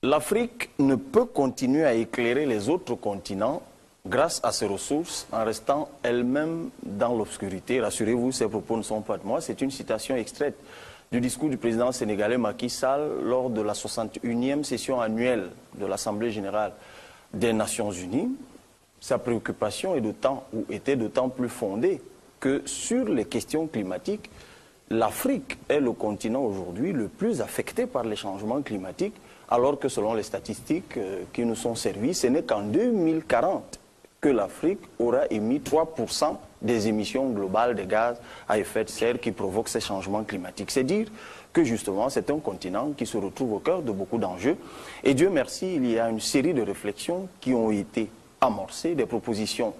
L'Afrique ne peut continuer à éclairer les autres continents grâce à ses ressources en restant elle-même dans l'obscurité. Rassurez-vous, ces propos ne sont pas de moi. C'est une citation extraite du discours du président sénégalais Macky Sall lors de la 61e session annuelle de l'Assemblée générale des Nations unies. Sa préoccupation était d'autant plus fondée que sur les questions climatiques, l'Afrique est le continent aujourd'hui le plus affecté par les changements climatiques, alors que selon les statistiques qui nous sont servies, ce n'est qu'en 2040 que l'Afrique aura émis 3% des émissions globales de gaz à effet de serre qui provoquent ces changements climatiques. C'est dire que justement c'est un continent qui se retrouve au cœur de beaucoup d'enjeux. Et Dieu merci, il y a une série de réflexions qui ont été amorcées, des propositions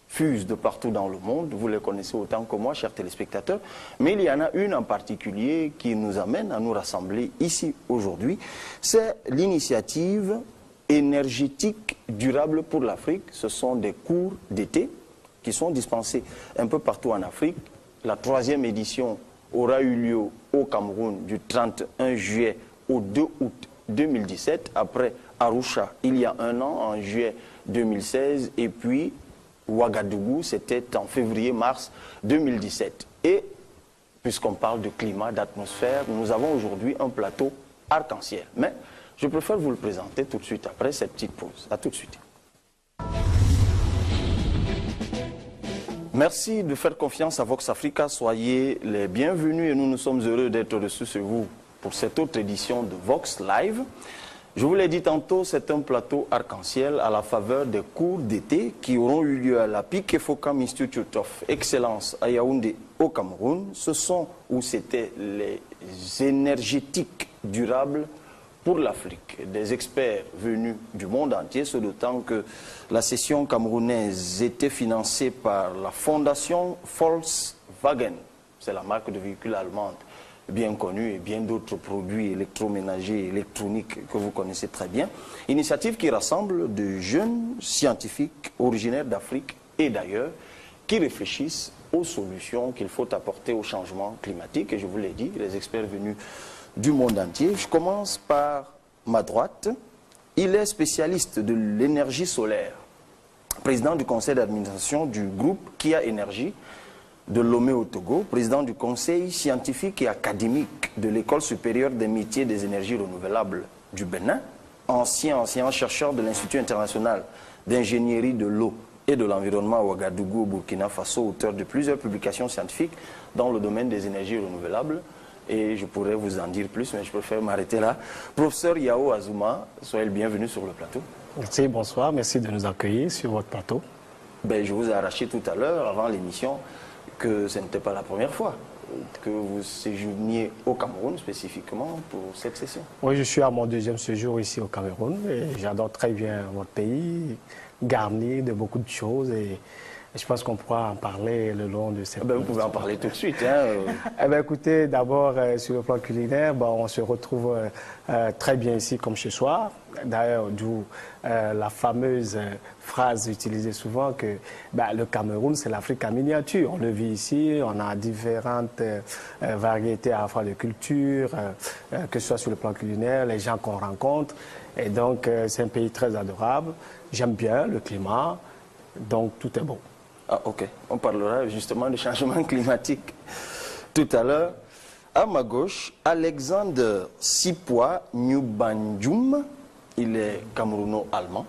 fusent de partout dans le monde, vous les connaissez autant que moi, chers téléspectateurs, mais il y en a une en particulier qui nous amène à nous rassembler ici aujourd'hui, c'est l'initiative énergétique durable pour l'Afrique. Ce sont des cours d'été qui sont dispensés un peu partout en Afrique. La 3e édition aura eu lieu au Cameroun du 31 juillet au 2 août 2017, après Arusha il y a un an, en juillet 2016, et puis Ouagadougou, c'était en février-mars 2017. Et puisqu'on parle de climat, d'atmosphère, nous avons aujourd'hui un plateau arc-en-ciel. Mais je préfère vous le présenter tout de suite après cette petite pause. A tout de suite. Merci de faire confiance à Vox Africa. Soyez les bienvenus et nous sommes heureux d'être reçus sur vous pour cette autre édition de Vox Live. Je vous l'ai dit tantôt, c'est un plateau arc-en-ciel à la faveur des cours d'été qui auront eu lieu à la Pique Focam Institute of Excellence à Yaoundé au Cameroun. Ce sont, ou c'était, les énergétiques durables pour l'Afrique. Des experts venus du monde entier, ce d'autant que la session camerounaise était financée par la fondation Volkswagen. C'est la marque de véhicules allemande bien connue et bien d'autres produits électroménagers et électroniques que vous connaissez très bien. Initiative qui rassemble de jeunes scientifiques originaires d'Afrique et d'ailleurs qui réfléchissent aux solutions qu'il faut apporter au changement climatique. Et je vous l'ai dit, les experts venus du monde entier. Je commence par ma droite. Il est spécialiste de l'énergie solaire, président du conseil d'administration du groupe Kia Energy de Lomé au Togo, président du conseil scientifique et académique de l'école supérieure des métiers des énergies renouvelables du Bénin, ancien chercheur de l'Institut international d'ingénierie de l'eau et de l'environnement à Ouagadougou au Burkina Faso, auteur de plusieurs publications scientifiques dans le domaine des énergies renouvelables. Et je pourrais vous en dire plus, mais je préfère m'arrêter là. Professeur Yao Azuma, soyez le bienvenu sur le plateau. Merci, bonsoir, merci de nous accueillir sur votre plateau. Je vous ai arraché tout à l'heure, avant l'émission, que ce n'était pas la première fois que vous séjourniez au Cameroun spécifiquement pour cette session. Oui, je suis à mon 2e séjour ici au Cameroun et j'adore très bien votre pays, garni de beaucoup de choses et je pense qu'on pourra en parler le long de cette... Vous pouvez en parler tout de suite. Écoutez, d'abord, sur le plan culinaire, on se retrouve très bien ici comme chez soi. D'ailleurs, d'où la fameuse phrase utilisée souvent que le Cameroun, c'est l'Afrique en miniature. On le vit ici, on a différentes variétés à la fois de culture, que ce soit sur le plan culinaire, les gens qu'on rencontre. Et donc, c'est un pays très adorable. J'aime bien le climat, donc tout est bon. Ah, ok. On parlera justement du changement climatique tout à l'heure. À ma gauche, Alexander Sipwa Nyubandjoum, il est camerouno-allemand,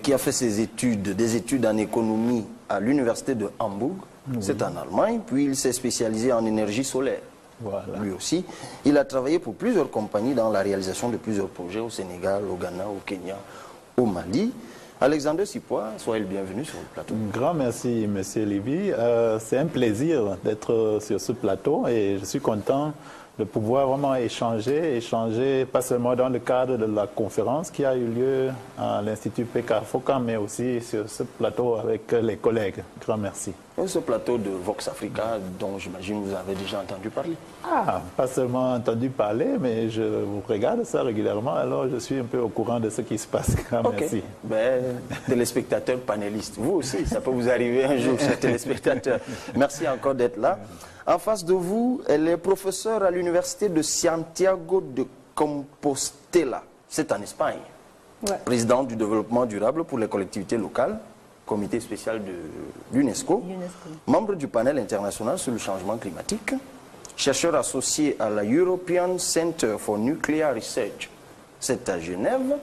qui a fait des études en économie à l'université de Hambourg, c'est en Allemagne, puis il s'est spécialisé en énergie solaire. Voilà. Lui aussi, il a travaillé pour plusieurs compagnies dans la réalisation de plusieurs projets au Sénégal, au Ghana, au Kenya, au Mali. Alexander Sipwa, soyez le bienvenu sur le plateau. Grand merci, Monsieur Lévy. C'est un plaisir d'être sur ce plateau et je suis content de pouvoir vraiment échanger pas seulement dans le cadre de la conférence qui a eu lieu à l'Institut PK-FOCAM, mais aussi sur ce plateau avec les collègues. Grand merci. Ce plateau de Vox Africa, dont j'imagine vous avez déjà entendu parler. Ah, pas seulement entendu parler, mais je vous regarde ça régulièrement, alors je suis un peu au courant de ce qui se passe. Grand merci. Téléspectateurs, panélistes, vous aussi, ça peut vous arriver un jour, chers téléspectateurs. Merci encore d'être là. En face de vous, elle est professeure à l'université de Santiago de Compostela, c'est en Espagne. Ouais. Président du développement durable pour les collectivités locales, comité spécial de l'UNESCO, membre du panel international sur le changement climatique, chercheur associé à la European Center for Nuclear Research, c'est à Genève,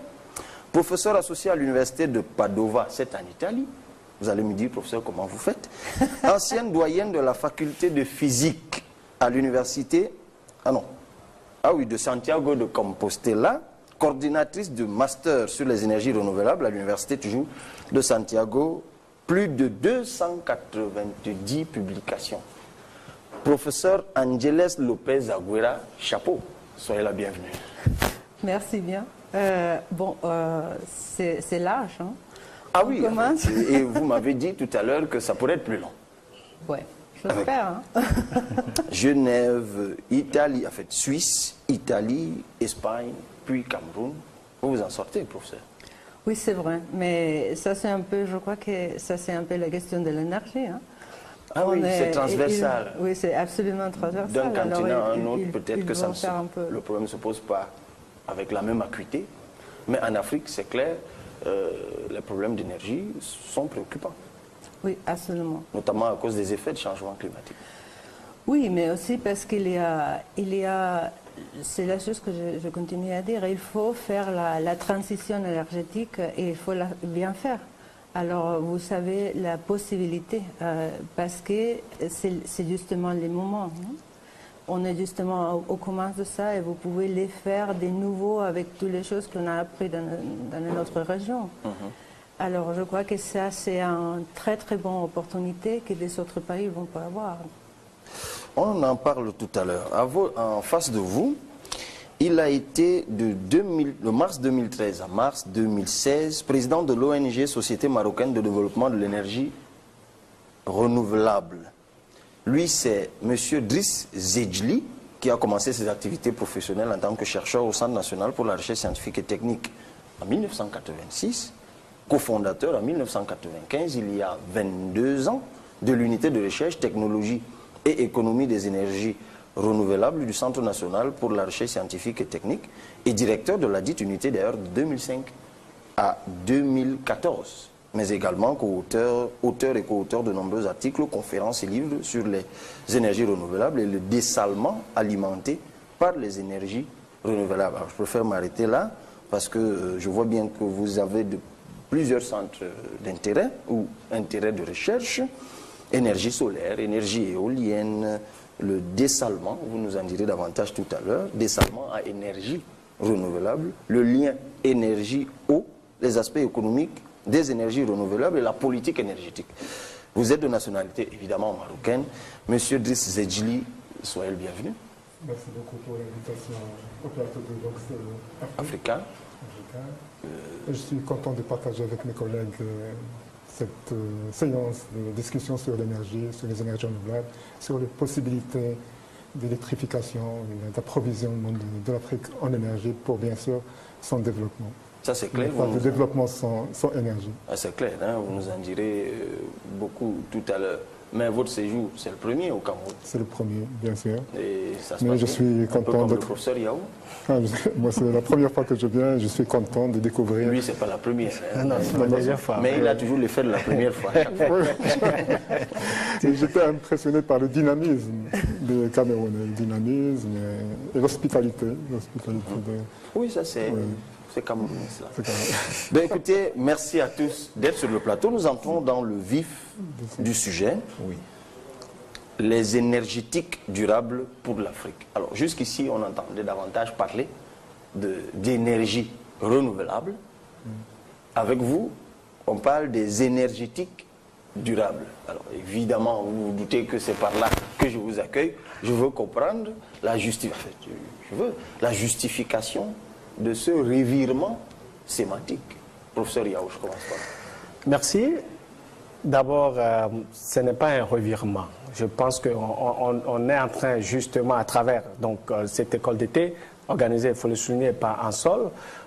professeur associé à l'université de Padova, c'est en Italie. Vous allez me dire, professeur, comment vous faites? Ancienne doyenne de la faculté de physique à l'université, de Santiago de Compostela, coordinatrice de master sur les énergies renouvelables à l'université toujours de Santiago, plus de 290 publications. Professeur Ángeles López Agüera, chapeau, soyez la bienvenue. Merci bien. C'est large, hein? Ah oui, et vous m'avez dit tout à l'heure que ça pourrait être plus long. Oui, j'espère. Hein? Genève, Italie, en fait Suisse, Italie, Espagne, puis Cameroun. Vous en sortez, professeur? Oui, c'est vrai, mais ça c'est un peu, je crois que ça c'est un peu la question de l'énergie. Hein? Ah oui, c'est transversal. Oui, c'est absolument transversal. D'un continent à un autre, peut-être que le problème ne se pose pas avec la même acuité, mais en Afrique, c'est clair, les problèmes d'énergie sont préoccupants. Oui, absolument. Notamment à cause des effets de changement climatique. Oui, mais aussi parce qu'il y a, c'est la chose que je continue à dire, il faut faire la transition énergétique et il faut bien faire. Alors, vous savez, la possibilité, parce que c'est justement les moments. Hein. On est justement au commence de ça et vous pouvez les faire de nouveau avec toutes les choses qu'on a appris dans notre région. Alors, je crois que ça, c'est une très très bonne opportunité que les autres pays ne vont pas avoir. On en parle tout à l'heure. En face de vous, il a été de mars 2013 à mars 2016 président de l'ONG Société marocaine de développement de l'énergie renouvelable. Lui, c'est M. Driss Zedjli, qui a commencé ses activités professionnelles en tant que chercheur au Centre national pour la recherche scientifique et technique en 1986, cofondateur en 1995, il y a 22 ans, de l'unité de recherche, technologie et économie des énergies renouvelables du Centre national pour la recherche scientifique et technique, et directeur de la dite unité d'ailleurs de 2005 à 2014. Mais également auteur et co-auteur de nombreux articles, conférences et livres sur les énergies renouvelables et le dessalement alimenté par les énergies renouvelables. Alors, je préfère m'arrêter là parce que je vois bien que vous avez plusieurs centres d'intérêt ou intérêts de recherche, énergie solaire, énergie éolienne, le dessalement, vous nous en direz davantage tout à l'heure, dessalement à énergie renouvelable, le lien énergie-eau, les aspects économiques des énergies renouvelables et la politique énergétique. Vous êtes de nationalité évidemment marocaine. Monsieur Driss Zedjli, soyez le bienvenu. Merci beaucoup pour l'invitation au plateau de Vox Africain. Je suis content de partager avec mes collègues cette séance de discussion sur l'énergie, sur les énergies renouvelables, sur les possibilités d'électrification, d'approvisionnement de l'Afrique en énergie pour bien sûr son développement. Ça c'est clair. Le développement sans énergie. Ah, c'est clair, hein, vous nous en direz beaucoup tout à l'heure. Mais votre séjour, c'est le premier au Cameroun? C'est le premier, bien sûr. Et ça se Mais passe je suis content le professeur Yao. Moi, c'est la première fois que je viens. Je suis content de découvrir. Lui, c'est pas la première. Non, c'est la deuxième fois. Mais il a toujours l'effet de la première fois. J'étais impressionné par le dynamisme des Camerounais, le dynamisme et l'hospitalité. Oui, ça c'est... Oui. C'est camerounais, cela. Ben, écoutez, merci à tous d'être sur le plateau. Nous entrons dans le vif du sujet. Oui. Les énergétiques durables pour l'Afrique. Alors, jusqu'ici, on entendait davantage parler d'énergie renouvelable. Avec vous, on parle des énergétiques durables. Alors, évidemment, vous vous doutez que c'est par là que je vous accueille. Je veux comprendre la justification de ce revirement sémantique. Professeur Yao, je commence par. Merci. D'abord, ce n'est pas un revirement. Je pense qu'on est en train justement à travers cette école d'été, organisée, il faut le souligner, par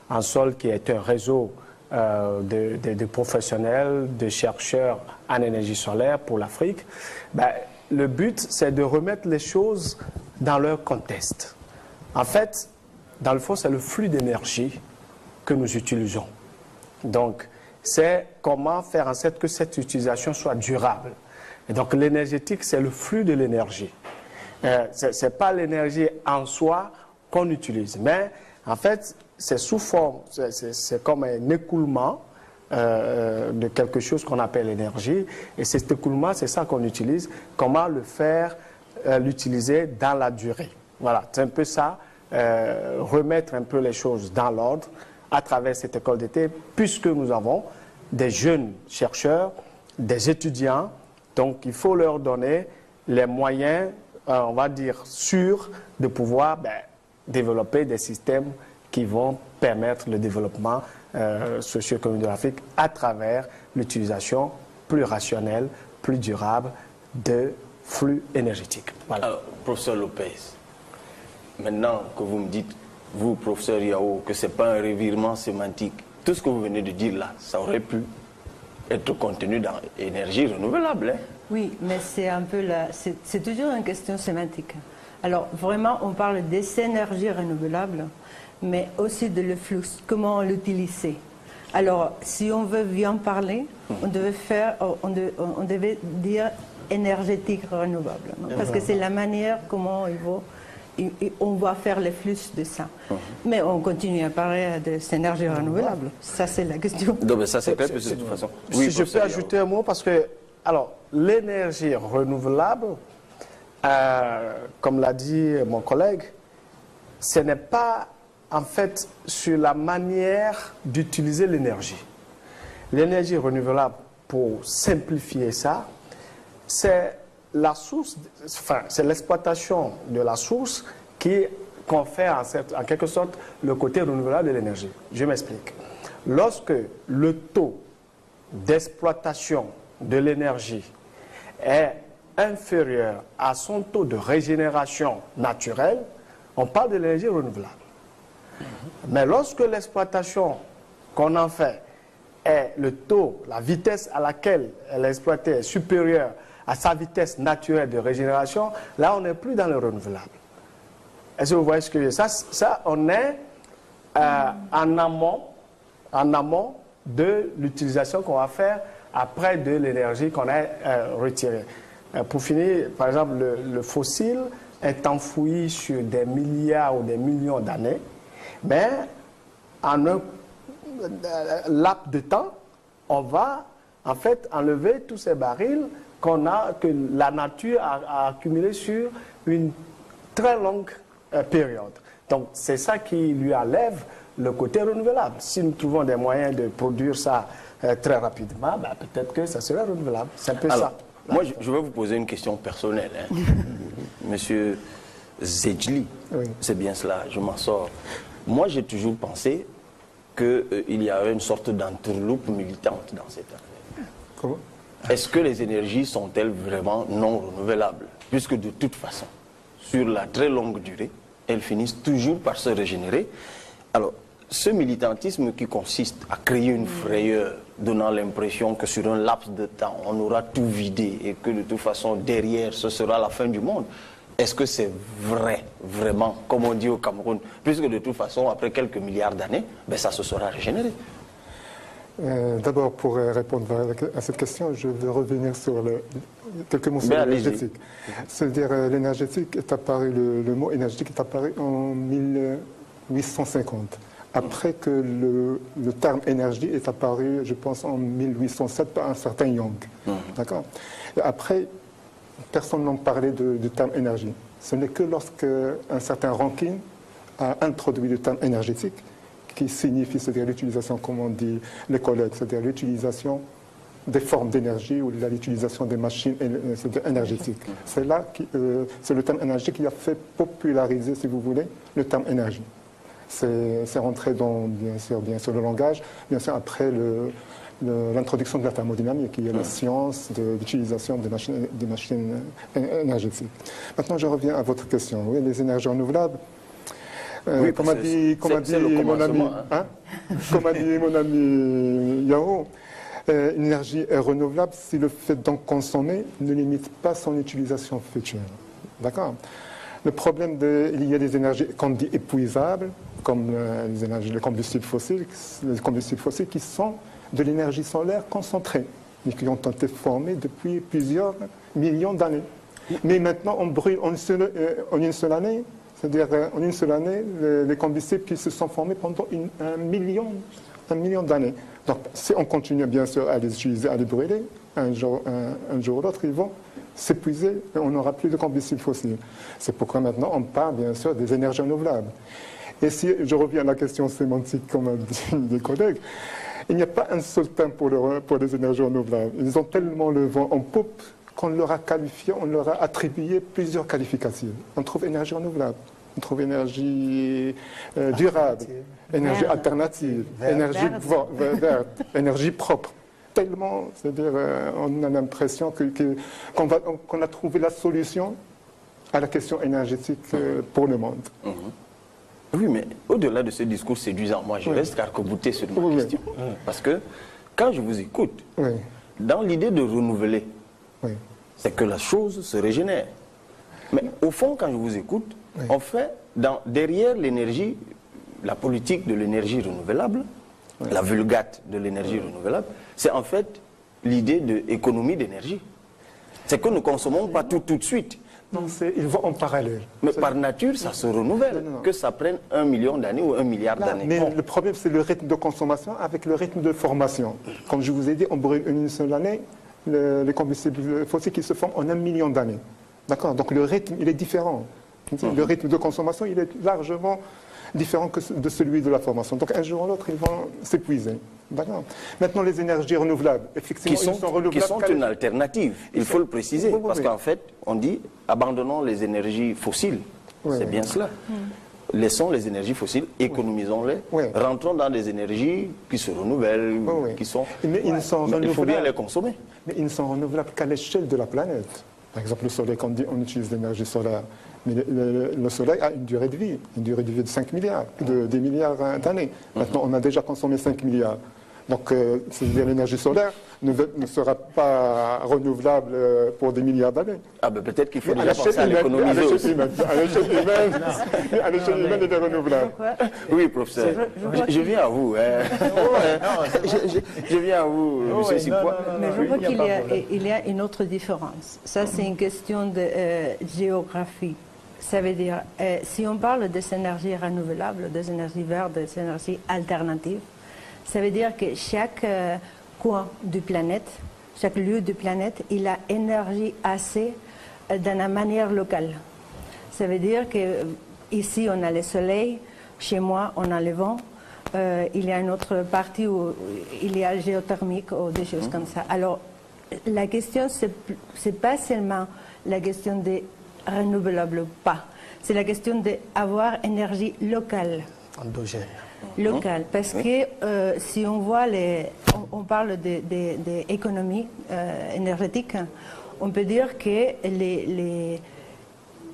Ansol qui est un réseau de professionnels, de chercheurs en énergie solaire pour l'Afrique. Le but, c'est de remettre les choses dans leur contexte. En fait, dans le fond, c'est le flux d'énergie que nous utilisons. Donc, c'est comment faire en sorte que cette utilisation soit durable. Et donc, l'énergétique, c'est le flux de l'énergie. Ce n'est pas l'énergie en soi qu'on utilise, mais en fait, c'est sous forme, c'est comme un écoulement de quelque chose qu'on appelle l'énergie. Et cet écoulement, c'est ça qu'on utilise. Comment le faire, l'utiliser dans la durée. Voilà, c'est un peu ça, remettre un peu les choses dans l'ordre à travers cette école d'été, puisque nous avons des jeunes chercheurs, des étudiants, donc il faut leur donner les moyens, on va dire, sûrs de pouvoir développer des systèmes qui vont permettre le développement socio-économique de l'Afrique à travers l'utilisation plus rationnelle, plus durable de flux énergétiques. Voilà. Alors, professeur Lopez, maintenant que vous me dites, vous, professeur Yao, que ce n'est pas un revirement sémantique, tout ce que vous venez de dire là, ça aurait pu être contenu dans l'énergie renouvelable. Hein? Oui, mais c'est un peu c'est toujours une question sémantique. Alors vraiment, on parle des énergies renouvelables, mais aussi de le flux, comment l'utiliser. Alors, si on veut bien parler, on devait dire énergétique renouvelable, non? Parce que c'est la manière comment on va faire les flux de ça. Mais on continue à parler des énergies renouvelables. Ça, c'est la question. Non, mais ça, c'est clair, de toute façon. Oui, si je peux ajouter un mot, parce que, alors, l'énergie renouvelable, comme l'a dit mon collègue, ce n'est pas, en fait, sur la manière d'utiliser l'énergie. L'énergie renouvelable, pour simplifier ça, c'est la source, enfin, c'est l'exploitation de la source qui confère en quelque sorte le côté renouvelable de l'énergie. Je m'explique. Lorsque le taux d'exploitation de l'énergie est inférieur à son taux de régénération naturelle, on parle de l'énergie renouvelable. Mais lorsque l'exploitation qu'on en fait est le taux, la vitesse à laquelle elle est exploitée est supérieure à sa vitesse naturelle de régénération, là on n'est plus dans le renouvelable. Est-ce que vous voyez ce que je veux dire? Ça, on est en amont de l'utilisation qu'on va faire après de l'énergie qu'on a retirée. Pour finir, par exemple, le fossile est enfoui sur des milliards ou des millions d'années, mais en un laps de temps, on va en fait enlever tous ces barils que la nature a accumulés sur une très longue période. Donc c'est ça qui lui enlève le côté renouvelable. Si nous trouvons des moyens de produire ça très rapidement, peut-être que ça serait renouvelable. C'est un peu ça. Moi, je vais vous poser une question personnelle. Hein. Monsieur Zedjli, oui. C'est bien cela, je m'en sors. Moi, j'ai toujours pensé qu'il y avait une sorte d'entourloupe militante dans cette affaire. Comment? Est-ce que les énergies sont-elles vraiment non renouvelables? Puisque de toute façon, sur la très longue durée, elles finissent toujours par se régénérer. Alors, ce militantisme qui consiste à créer une frayeur, donnant l'impression que sur un laps de temps, on aura tout vidé et que de toute façon, derrière, ce sera la fin du monde. Est-ce que c'est vrai, vraiment, comme on dit au Cameroun? Puisque de toute façon, après quelques milliards d'années, ça se sera régénéré. D'abord, pour répondre à cette question, je veux revenir sur quelques mots sur l'énergétique. C'est-à-dire, l'énergétique est apparu, le mot énergétique est apparu en 1850. Après que le terme énergie est apparu, je pense, en 1807 par un certain Young. D'accord. Après, personne n'en parlait du terme énergie. Ce n'est que lorsque un certain Rankine a introduit le terme énergétique, qui signifie, c'est-à-dire l'utilisation, comme on dit les collègues, c'est-à-dire l'utilisation des formes d'énergie ou l'utilisation des machines énergétiques. C'est là, c'est le terme énergie qui a fait populariser, si vous voulez, le terme énergie. C'est rentré dans, bien sûr, le langage, bien sûr, après l'introduction de la thermodynamique, qui est la science de l'utilisation des machines énergétiques. Maintenant, je reviens à votre question. Oui, les énergies renouvelables. Oui, comme a dit mon ami Yao, une énergie est renouvelable si le fait d'en consommer ne limite pas son utilisation future. D'accord. Le problème il y a des énergies qu'on dit épuisables, comme les combustibles fossiles qui sont de l'énergie solaire concentrée et qui ont été formés depuis plusieurs millions d'années. Mais maintenant, on brûle en une seule année, c'est-à-dire en une seule année, les combustibles qui se sont formés pendant un million d'années. Donc, si on continue bien sûr à les utiliser, à les brûler, un jour ou l'autre, ils vont s'épuiser et on n'aura plus de combustibles fossiles. C'est pourquoi maintenant, on parle bien sûr des énergies renouvelables. Et si je reviens à la question sémantique, comme a dit des collègues, il n'y a pas un seul terme pour les énergies renouvelables. Ils ont tellement le vent en poupe qu'on leur a qualifié, on leur a attribué plusieurs qualificatifs. On trouve énergie renouvelable, on trouve énergie durable, énergie alternative, énergie verte, énergie propre. Tellement, c'est-à-dire, on a l'impression qu'on a trouvé la solution à la question énergétique pour le monde. Oui, mais au-delà de ce discours séduisant, moi je reste arc-bouté sur ma question. Parce que quand je vous écoute, dans l'idée de renouveler, c'est que la chose se régénère. Mais au fond, quand je vous écoute, en fait, derrière l'énergie, la politique de l'énergie renouvelable, la vulgate de l'énergie renouvelable, c'est en fait l'idée d'économie d'énergie. C'est que nous ne consommons pas tout de suite. Non, ils vont en parallèle. Mais par nature, ça se renouvelle, que ça prenne 1 million d'années ou 1 milliard d'années. Mais le problème, c'est le rythme de consommation avec le rythme de formation. Comme je vous ai dit, on brûle une seule année les combustibles fossiles qui se forment en 1 million d'années. D'accord? Donc le rythme, il est différent. Le rythme de consommation, il est largement différent de celui de la formation. Donc un jour ou l'autre, ils vont s'épuiser. D'accord. Maintenant, les énergies renouvelables, effectivement, qui sont une alternative, il faut le préciser, parce qu'en fait, on dit abandonnons les énergies fossiles. C'est bien cela. Laissons les énergies fossiles, économisons-les, rentrons dans des énergies qui se renouvellent, qui sont... Mais ils sont renouvelables. Il faut bien les consommer. Mais ils ne sont renouvelables qu'à l'échelle de la planète. Par exemple, le soleil, quand on utilise l'énergie solaire, mais le soleil a une durée de vie de 5 milliards, de 10 milliards d'années. Maintenant, on a déjà consommé 5 milliards. Donc, c'est-à-dire l'énergie solaire ne sera pas renouvelable pour des milliards d'années. Ah ben peut-être qu'il faut déjà penser à l'économiser aussi. À l'échelle humaine, elle est renouvelable. Oui, professeur. Je viens à vous. Je viens à vous, M. Sipois. Mais je crois qu'il y a une autre différence. Ça, c'est une question de géographie. Ça veut dire, si on parle des énergies renouvelables, des énergies vertes, des énergies alternatives, ça veut dire que chaque coin de planète, chaque lieu de planète, il a énergie assez d'une manière locale. Ça veut dire que ici on a le soleil, chez moi on a le vent, il y a une autre partie où il y a le géothermique ou des choses comme ça. Alors la question, c'est pas seulement la question de renouvelable ou pas, c'est la question d'avoir énergie locale. Endogène. Local, parce que si on voit on parle d'économie énergétique, on peut dire que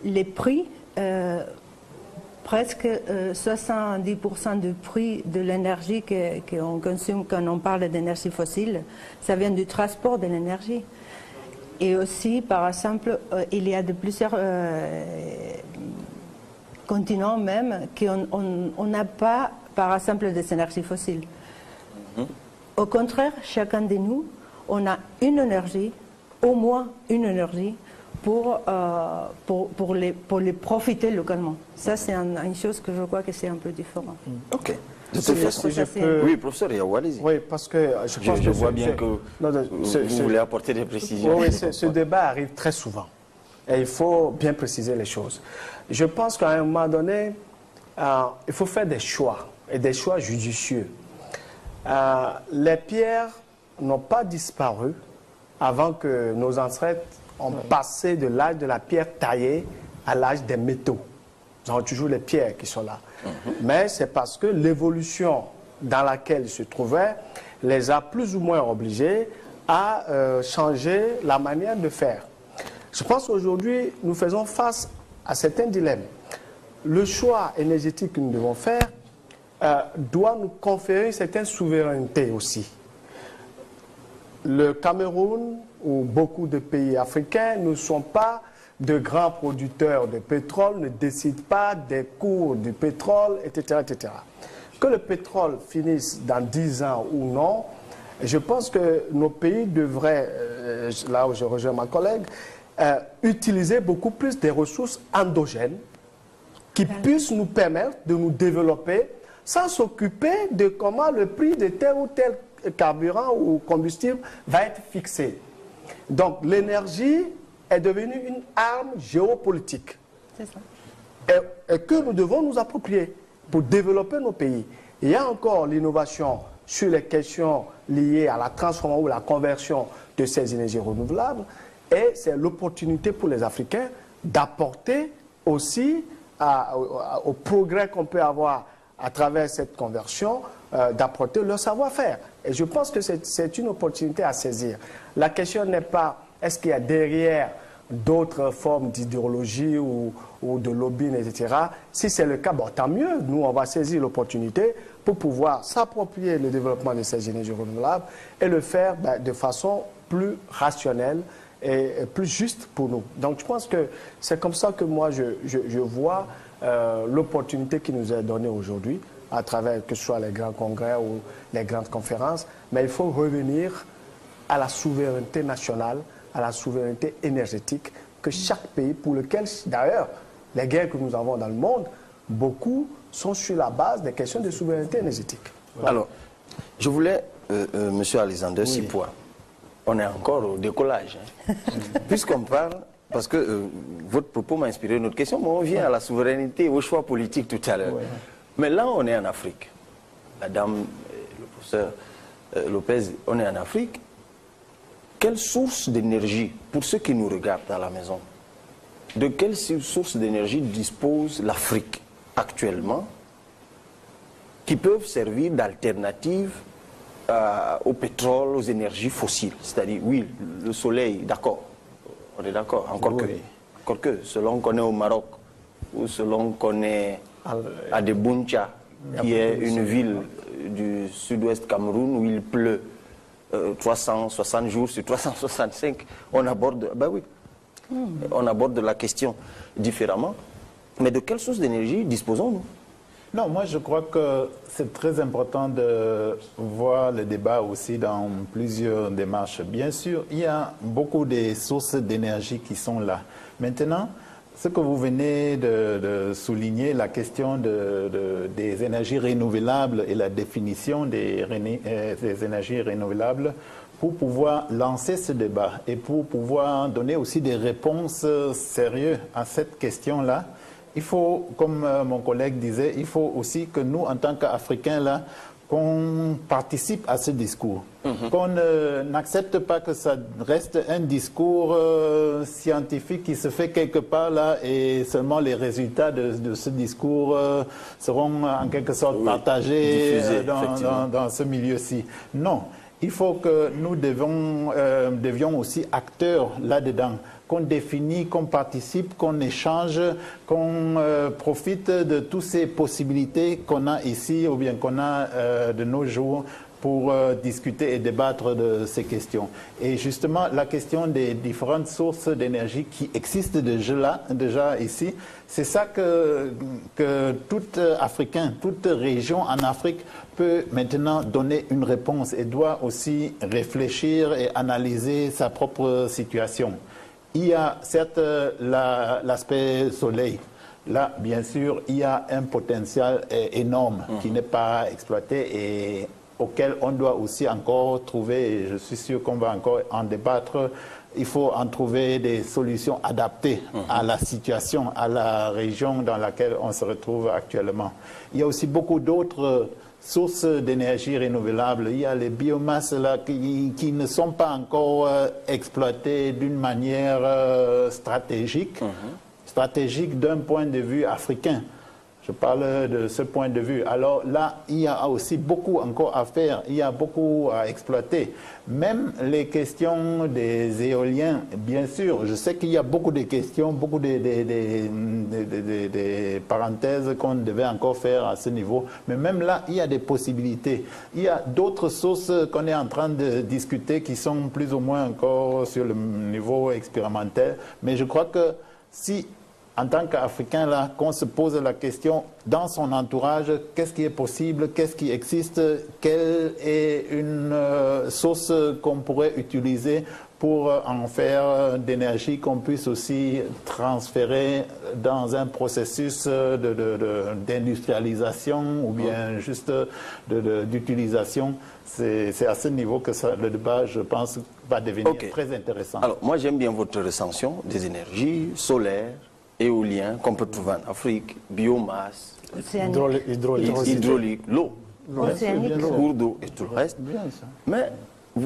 les prix, presque 70% du prix de l'énergie qu'on consomme quand on parle d'énergie fossile, ça vient du transport de l'énergie. Et aussi, par exemple, il y a de plusieurs continents même qu'on n'a pas, par exemple, des énergies fossiles. Au contraire, chacun de nous, on a une énergie, au moins une énergie, pour les profiter localement. Ça, c'est une chose que je crois que c'est un peu différent. Ok. De toute façon, oui, professeur Yao, allez-y. Oui, parce que je vois bien que vous voulez apporter des précisions. Oui, ce débat arrive très souvent. Et il faut bien préciser les choses. Je pense qu'à un moment donné, il faut faire des choix, et des choix judicieux. Les pierres n'ont pas disparu avant que nos ancêtres ont passé de l'âge de la pierre taillée à l'âge des métaux. Nous avons toujours les pierres qui sont là. Mais c'est parce que l'évolution dans laquelle ils se trouvaient les a plus ou moins obligés à changer la manière de faire. Je pense qu'aujourd'hui, nous faisons face à certains dilemmes. Le choix énergétique que nous devons faire doit nous conférer une certaine souveraineté aussi. Le Cameroun ou beaucoup de pays africains ne sont pas de grands producteurs de pétrole ne décident pas des cours du pétrole, etc., etc. Que le pétrole finisse dans 10 ans ou non, je pense que nos pays devraient, là où je rejoins ma collègue, utiliser beaucoup plus des ressources endogènes qui puissent nous permettre de nous développer sans s'occuper de comment le prix de tel ou tel carburant ou combustible va être fixé. Donc l'énergie est devenue une arme géopolitique. C'est ça. Et que nous devons nous approprier pour développer nos pays. Il y a encore l'innovation sur les questions liées à la transformation ou la conversion de ces énergies renouvelables. Et c'est l'opportunité pour les Africains d'apporter aussi au progrès qu'on peut avoir à travers cette conversion, d'apporter leur savoir-faire. Et je pense que c'est une opportunité à saisir. La question n'est pas est-ce qu'il y a derrière d'autres formes d'idéologie ou de lobbying, etc. Si c'est le cas, bon, tant mieux. Nous, on va saisir l'opportunité pour pouvoir s'approprier le développement de ces énergies renouvelables et le faire de façon plus rationnelle et plus juste pour nous. Donc, je pense que c'est comme ça que moi, je vois l'opportunité qui nous est donnée aujourd'hui à travers que ce soit les grands congrès ou les grandes conférences. Mais il faut revenir à la souveraineté nationale, à la souveraineté énergétique que chaque pays, pour lequel, d'ailleurs, les guerres que nous avons dans le monde, beaucoup sont sur la base des questions de souveraineté énergétique. Voilà. Alors, je voulais, Monsieur Alexander, 6 points. On est encore au décollage. Hein. Puisqu'on parle, parce que votre propos m'a inspiré une autre question, mais on vient à la souveraineté, au choix politique tout à l'heure. Ouais. Mais là, on est en Afrique. La dame, le professeur Lopez, on est en Afrique. Quelle source d'énergie, pour ceux qui nous regardent à la maison, de quelle source d'énergie dispose l'Afrique actuellement qui peuvent servir d'alternative au pétrole, aux énergies fossiles? C'est-à-dire, oui, le soleil, d'accord, on est d'accord, encore que, selon qu'on est au Maroc, ou selon qu'on est à Debouncha, qui est une ville du sud-ouest Cameroun où il pleut 360 jours sur 365, on aborde, on aborde la question différemment. Mais de quelle source d'énergie disposons-nous? Non, moi je crois que c'est très important de voir le débat aussi dans plusieurs démarches. Bien sûr, il y a beaucoup de sources d'énergie qui sont là. Maintenant, ce que vous venez de souligner, la question des énergies renouvelables et la définition des énergies renouvelables, pour pouvoir lancer ce débat et pour pouvoir donner aussi des réponses sérieuses à cette question-là, il faut, comme mon collègue disait, il faut aussi que nous, en tant qu'Africains, là, qu'on participe à ce discours, qu'on n'accepte pas que ça reste un discours scientifique qui se fait quelque part là et seulement les résultats de ce discours seront en quelque sorte partagés dans ce milieu-ci. Non, il faut que nous devions aussi acteurs là-dedans, qu'on définit, qu'on participe, qu'on échange, qu'on profite de toutes ces possibilités qu'on a ici ou bien qu'on a de nos jours pour discuter et débattre de ces questions. Et justement, la question des différentes sources d'énergie qui existent déjà ici, c'est ça que tout Africain, toute région en Afrique peut maintenant donner une réponse et doit aussi réfléchir et analyser sa propre situation. Il y a certes l'aspect soleil. Là, bien sûr, il y a un potentiel énorme qui n'est pas exploité et auquel on doit aussi encore trouver, et je suis sûr qu'on va encore en débattre, il faut en trouver des solutions adaptées à la situation, à la région dans laquelle on se retrouve actuellement. Il y a aussi beaucoup d'autres sources d'énergie renouvelable. Il y a les biomasses là, qui ne sont pas encore exploitées d'une manière stratégique, stratégique d'un point de vue africain. Je parle de ce point de vue. Alors là, il y a aussi beaucoup encore à faire, il y a beaucoup à exploiter. Même les questions des éoliens, bien sûr, je sais qu'il y a beaucoup de questions, beaucoup de parenthèses qu'on devait encore faire à ce niveau. Mais même là, il y a des possibilités. Il y a d'autres sources qu'on est en train de discuter qui sont plus ou moins encore sur le niveau expérimental. Mais je crois que si en tant qu'Africain, là, qu'on se pose la question dans son entourage, qu'est-ce qui est possible, qu'est-ce qui existe, quelle est une source qu'on pourrait utiliser pour en faire d'énergie qu'on puisse aussi transférer dans un processus d'industrialisation ou bien juste d'utilisation. C'est à ce niveau que le débat, je pense, va devenir très intéressant. Alors, moi, j'aime bien votre recension des énergies solaires, éolien qu'on peut trouver en Afrique, biomasse, hydraulique, l'eau, cours d'eau et tout le reste. Mais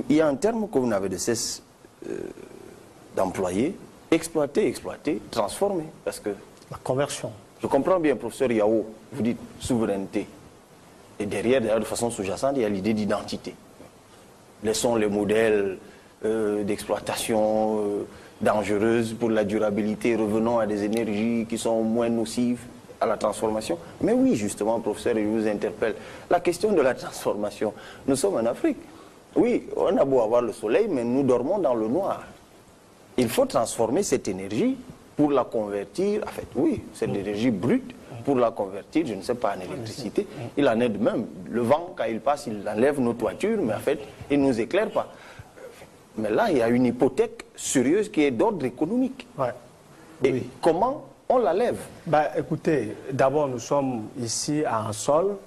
il y a un terme que vous n'avez de cesse d'employer, exploiter, transformer. Parce que la conversion. Je comprends bien, professeur Yao, vous dites souveraineté. Et derrière, de façon sous-jacente, il y a l'idée d'identité. Laissons les modèles d'exploitation dangereuses pour la durabilité, revenons à des énergies qui sont moins nocives à la transformation. Mais oui, justement, professeur, je vous interpelle. La question de la transformation, nous sommes en Afrique. Oui, on a beau avoir le soleil, mais nous dormons dans le noir. Il faut transformer cette énergie pour la convertir, en fait, oui, cette énergie brute, pour la convertir, je ne sais pas, en électricité. Il en est de même. Le vent, quand il passe, il enlève nos toitures, mais en fait, il ne nous éclaire pas. Mais là, il y a une hypothèque sérieuse qui est d'ordre économique. Ouais. Et oui. Comment on la lève? Écoutez, d'abord, nous sommes ici à Ansol,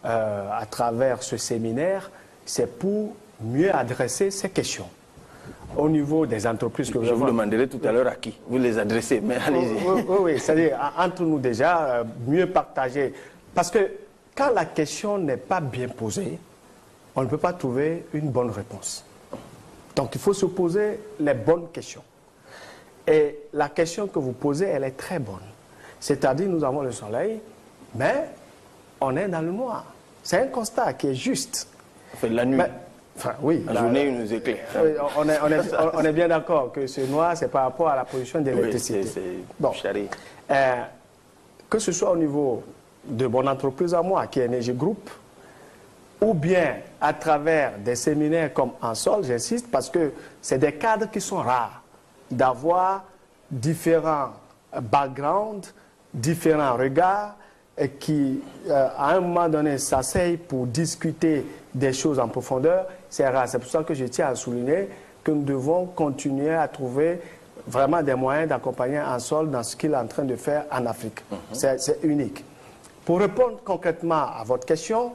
à travers ce séminaire, c'est pour mieux adresser ces questions au niveau des entreprises que je vous demanderai tout à l'heure à qui vous les adressez, mais allez-y. Oui, c'est-à-dire entre nous déjà, mieux partager. Parce que quand la question n'est pas bien posée, on ne peut pas trouver une bonne réponse. Donc il faut se poser les bonnes questions. Et la question que vous posez, elle est très bonne. C'est-à-dire, nous avons le soleil, mais on est dans le noir. C'est un constat qui est juste. Fait la nuit. Oui, la journée, il nous éclaire. On est bien d'accord que ce noir, c'est par rapport à la production d'électricité. Bon. Que ce soit au niveau de mon entreprise à moi, qui est Energy Group, ou bien à travers des séminaires comme Ansol, j'insiste, parce que c'est des cadres qui sont rares, d'avoir différents backgrounds, différents regards, et qui, à un moment donné, s'asseyent pour discuter des choses en profondeur, c'est rare. C'est pour ça que je tiens à souligner que nous devons continuer à trouver vraiment des moyens d'accompagner Ansol dans ce qu'il est en train de faire en Afrique. C'est unique. Pour répondre concrètement à votre question,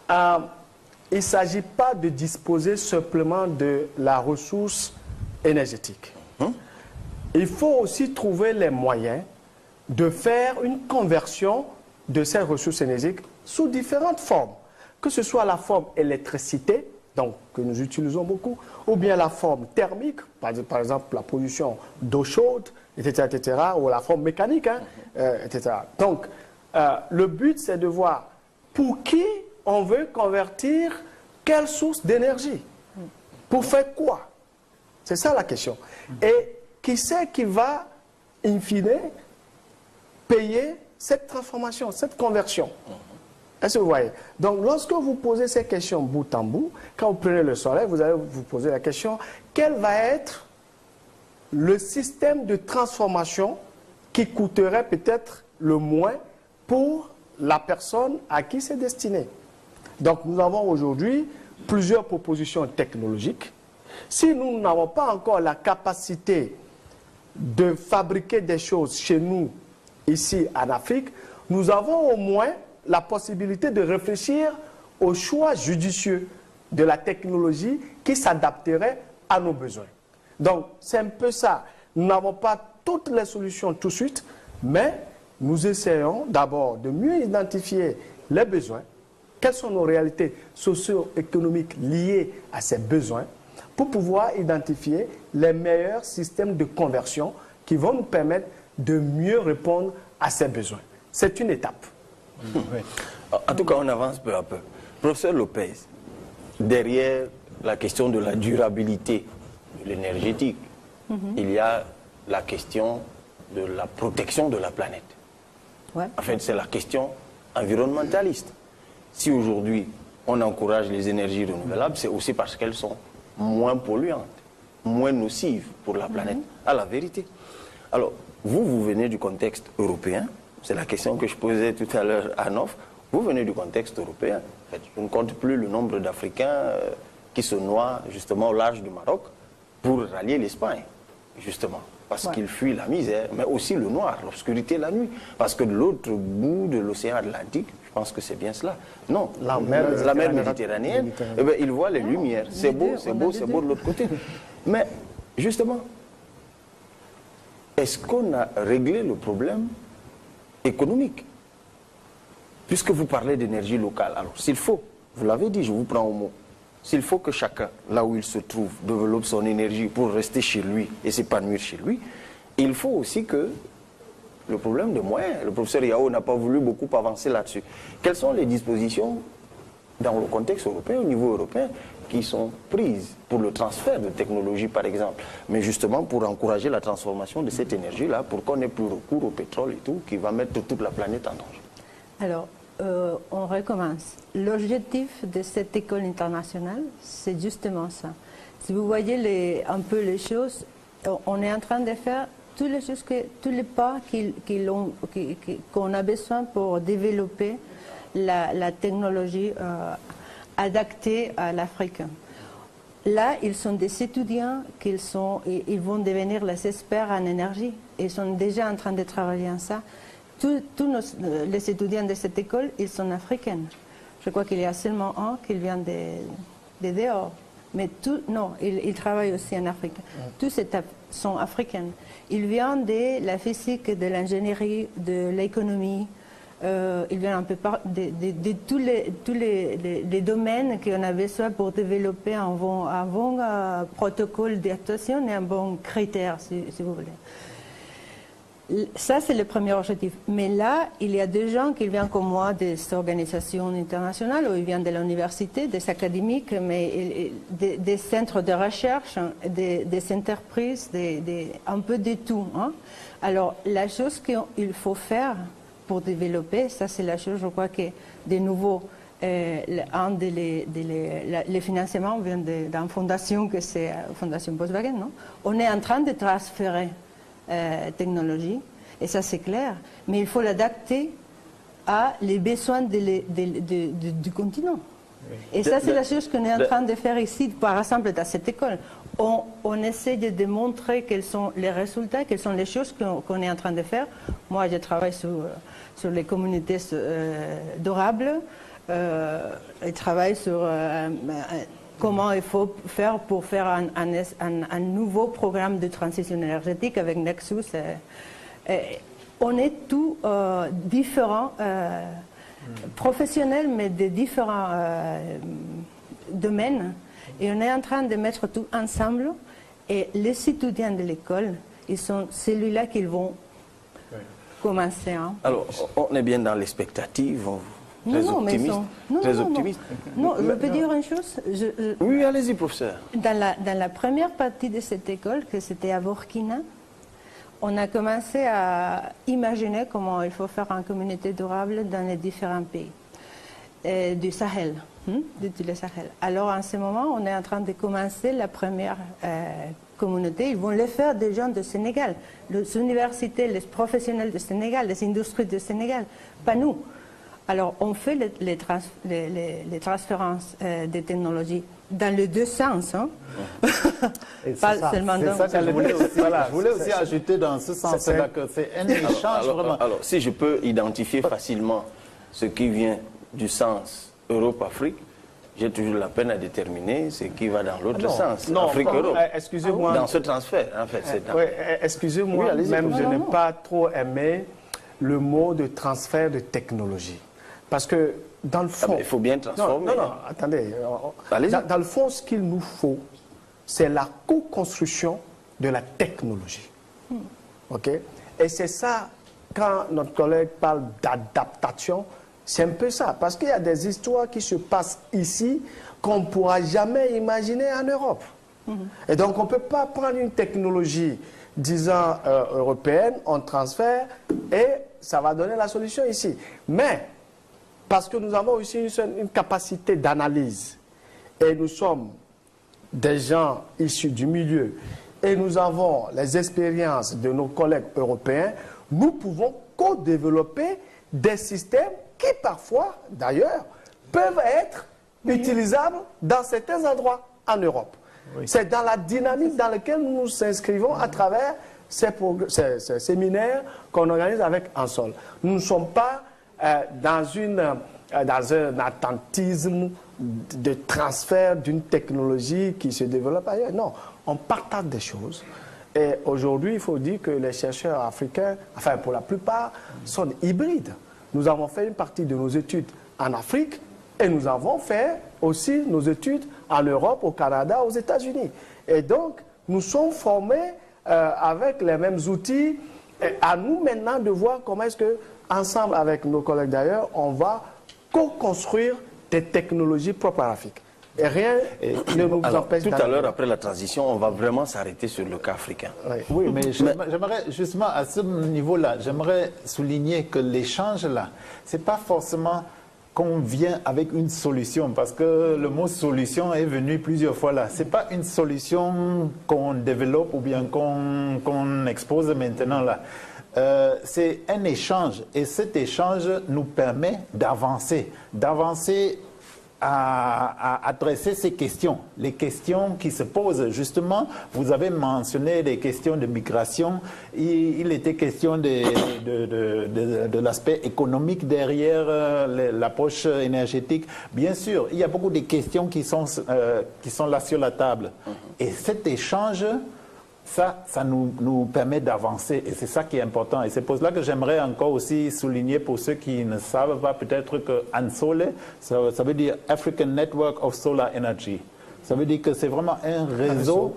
il ne s'agit pas de disposer simplement de la ressource énergétique. Il faut aussi trouver les moyens de faire une conversion de ces ressources énergétiques sous différentes formes. Que ce soit la forme électricité, donc que nous utilisons beaucoup, ou bien la forme thermique, par exemple la production d'eau chaude, etc., ou la forme mécanique, etc. Donc, le but, c'est de voir pour qui on veut convertir quelle source d'énergie. Pour faire quoi? C'est ça la question. Et qui c'est qui va, in fine, payer cette transformation, cette conversion? Est-ce que vous voyez? Donc, lorsque vous posez ces questions bout en bout, quand vous prenez le soleil, vous allez vous poser la question, quel va être le système de transformation qui coûterait peut-être le moins pour la personne à qui c'est destiné? Donc, nous avons aujourd'hui plusieurs propositions technologiques. Si nous n'avons pas encore la capacité de fabriquer des choses chez nous, ici en Afrique, nous avons au moins la possibilité de réfléchir au choix judicieux de la technologie qui s'adapterait à nos besoins. Donc, c'est un peu ça. Nous n'avons pas toutes les solutions tout de suite, mais nous essayons d'abord de mieux identifier les besoins, quelles sont nos réalités socio-économiques liées à ces besoins, pour pouvoir identifier les meilleurs systèmes de conversion qui vont nous permettre de mieux répondre à ces besoins. c'est une étape. En tout cas, on avance peu à peu. Professeur Lopez, derrière la question de la durabilité de l'énergétique, il y a la question de la protection de la planète. Ouais. En fait, c'est la question environnementaliste. Si aujourd'hui, on encourage les énergies renouvelables, c'est aussi parce qu'elles sont moins polluantes, moins nocives pour la planète, à la vérité. Alors, vous venez du contexte européen, c'est la question que je posais tout à l'heure à Nof, vous venez du contexte européen. En fait, je ne compte plus le nombre d'Africains qui se noient justement au large du Maroc pour rallier l'Espagne, justement, parce qu'ils fuient la misère, mais aussi le noir, l'obscurité la nuit. Parce que de l'autre bout de l'océan Atlantique, je pense que c'est bien cela. Non, la mer Méditerranéenne, eh bien, ils voient les lumières. C'est beau, c'est beau, c'est beau de l'autre côté. Mais justement, est-ce qu'on a réglé le problème économique? Puisque vous parlez d'énergie locale, alors s'il faut, vous l'avez dit, je vous prends au mot, s'il faut que chacun, là où il se trouve, développe son énergie pour rester chez lui et s'épanouir chez lui, il faut aussi que le problème de moyens, le professeur Yao n'a pas voulu beaucoup avancer là-dessus. Quelles sont les dispositions dans le contexte européen, au niveau européen, qui sont prises pour le transfert de technologie, par exemple, mais justement pour encourager la transformation de cette énergie-là, pour qu'on n'ait plus recours au pétrole et tout, qui va mettre toute la planète en danger? Alors, on recommence. L'objectif de cette école internationale, c'est justement ça. Si vous voyez un peu les choses, on est en train de faire toutes les choses, tous les pas qu'on a besoin pour développer la technologie adaptée à l'Afrique. Là, ils sont des étudiants, ils vont devenir les experts en énergie. Ils sont déjà en train de travailler en ça. Tous les étudiants de cette école, ils sont africains. Je crois qu'il y a seulement un qui vient de dehors. Mais ils travaillent aussi en Afrique. Tous sont africains. Ils viennent de la physique, de l'ingénierie, de l'économie. Ils viennent un peu de tous les domaines qu'on a besoin pour développer un bon protocole d'actuation et un bon critère, si vous voulez. Ça, c'est le premier objectif. Mais là, il y a des gens qui viennent comme moi des organisations internationales, ou ils viennent de l'université, des académiques, mais des centres de recherche, des entreprises, un peu de tout. Hein. Alors, la chose qu'il faut faire pour développer, ça c'est la chose, je crois que de nouveau, les financements vient d'une fondation que c'est Fondation Volkswagen, non? On est en train de transférer technologie, et ça c'est clair, mais il faut l'adapter à les besoins du continent. Et ça c'est la chose qu'on est en train de faire ici, par exemple dans cette école. On essaie de démontrer quels sont les résultats, quelles sont les choses qu'on est en train de faire. Moi je travaille sur les communautés durables, je travaille sur comment il faut faire pour faire un nouveau programme de transition énergétique avec Nexus. On est tous différents, professionnels, mais de différents domaines. Et on est en train de mettre tout ensemble. Et les étudiants de l'école, ils sont celui-là qu'ils vont commencer. Hein. Alors, on est bien dans l'expectative. Très optimiste. Non, je peux dire une chose. Oui, allez-y, professeur. Dans la première partie de cette école, que c'était à Burkina, on a commencé à imaginer comment il faut faire une communauté durable dans les différents pays du Sahel. Du Sahel. Alors, en ce moment, on est en train de commencer la première communauté. Ils vont le faire des gens du Sénégal, les universités, les professionnels du Sénégal, les industries du Sénégal, pas nous. Alors, on fait les transférences des technologies dans les deux sens. Hein. Pas seulement dans... Je voulais aussi ajouter dans ce sens-là que c'est un échange vraiment... Alors, si je peux identifier facilement ce qui vient du sens Europe-Afrique, j'ai toujours la peine à déterminer ce qui va dans l'autre sens. Afrique-Europe. Excusez-moi. Dans ce transfert, en fait. Excusez-moi, oui, même je n'ai pas trop aimé le mot de transfert de technologie. Parce que dans le fond... il faut bien transformer. Non, attendez. Dans le fond, ce qu'il nous faut, c'est la co-construction de la technologie. OK? Et c'est ça quand notre collègue parle d'adaptation, c'est un peu ça. Parce qu'il y a des histoires qui se passent ici qu'on ne pourra jamais imaginer en Europe. Et donc, on ne peut pas prendre une technologie, disons, européenne, on transfère et ça va donner la solution ici. Mais, parce que nous avons aussi une capacité d'analyse et nous sommes des gens issus du milieu et nous avons les expériences de nos collègues européens, nous pouvons co-développer des systèmes qui parfois, d'ailleurs, peuvent être utilisables dans certains endroits en Europe. Oui. C'est dans la dynamique dans laquelle nous nous inscrivons à travers ces séminaires qu'on organise avec Ansol. Nous ne sommes pas dans un attentisme de transfert d'une technologie qui se développe ailleurs. Non, on partage des choses. Et aujourd'hui, il faut dire que les chercheurs africains, enfin pour la plupart, sont hybrides. Nous avons fait une partie de nos études en Afrique et nous avons fait aussi nos études en Europe, au Canada, aux États-Unis. Et donc, nous sommes formés avec les mêmes outils. Et à nous maintenant de voir comment est-ce que, ensemble avec nos collègues d'ailleurs, on va co-construire des technologies propres à l'Afrique. Et rien ne nous empêche. Tout à l'heure, après la transition, on va vraiment s'arrêter sur le cas africain. Oui, mais j'aimerais justement à ce niveau-là, j'aimerais souligner que l'échange là, c'est pas forcément qu'on vient avec une solution, parce que le mot solution est venu plusieurs fois là. C'est pas une solution qu'on développe ou bien qu'on expose maintenant là. C'est un échange et cet échange nous permet d'avancer à adresser ces questions, les questions qui se posent. Justement, vous avez mentionné les questions de migration. Il était question de l'aspect économique derrière l'approche énergétique. Bien sûr, il y a beaucoup de questions qui sont là sur la table. Et cet échange, ça nous permet d'avancer et c'est ça qui est important. Et c'est pour cela que j'aimerais encore aussi souligner pour ceux qui ne savent pas peut-être que ANSOLE, ça veut dire African Network of Solar Energy. Ça veut dire que c'est vraiment un réseau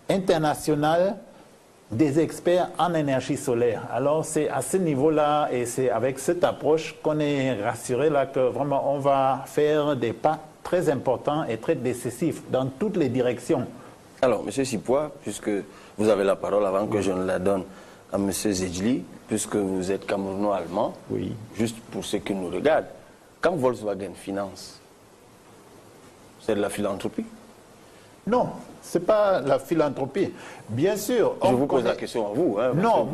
international des experts en énergie solaire. Alors c'est à ce niveau-là et c'est avec cette approche qu'on est rassuré là que vraiment on va faire des pas très importants et très décisifs dans toutes les directions. Alors, M. Sipois, puisque vous avez la parole avant que je ne la donne à M. Zedjli, puisque vous êtes camerounois-allemand, oui. Juste pour ceux qui nous regardent, quand Volkswagen finance, c'est de la philanthropie? Non, ce n'est pas la philanthropie. Bien sûr. Je vous pose la question à vous. Hein, non,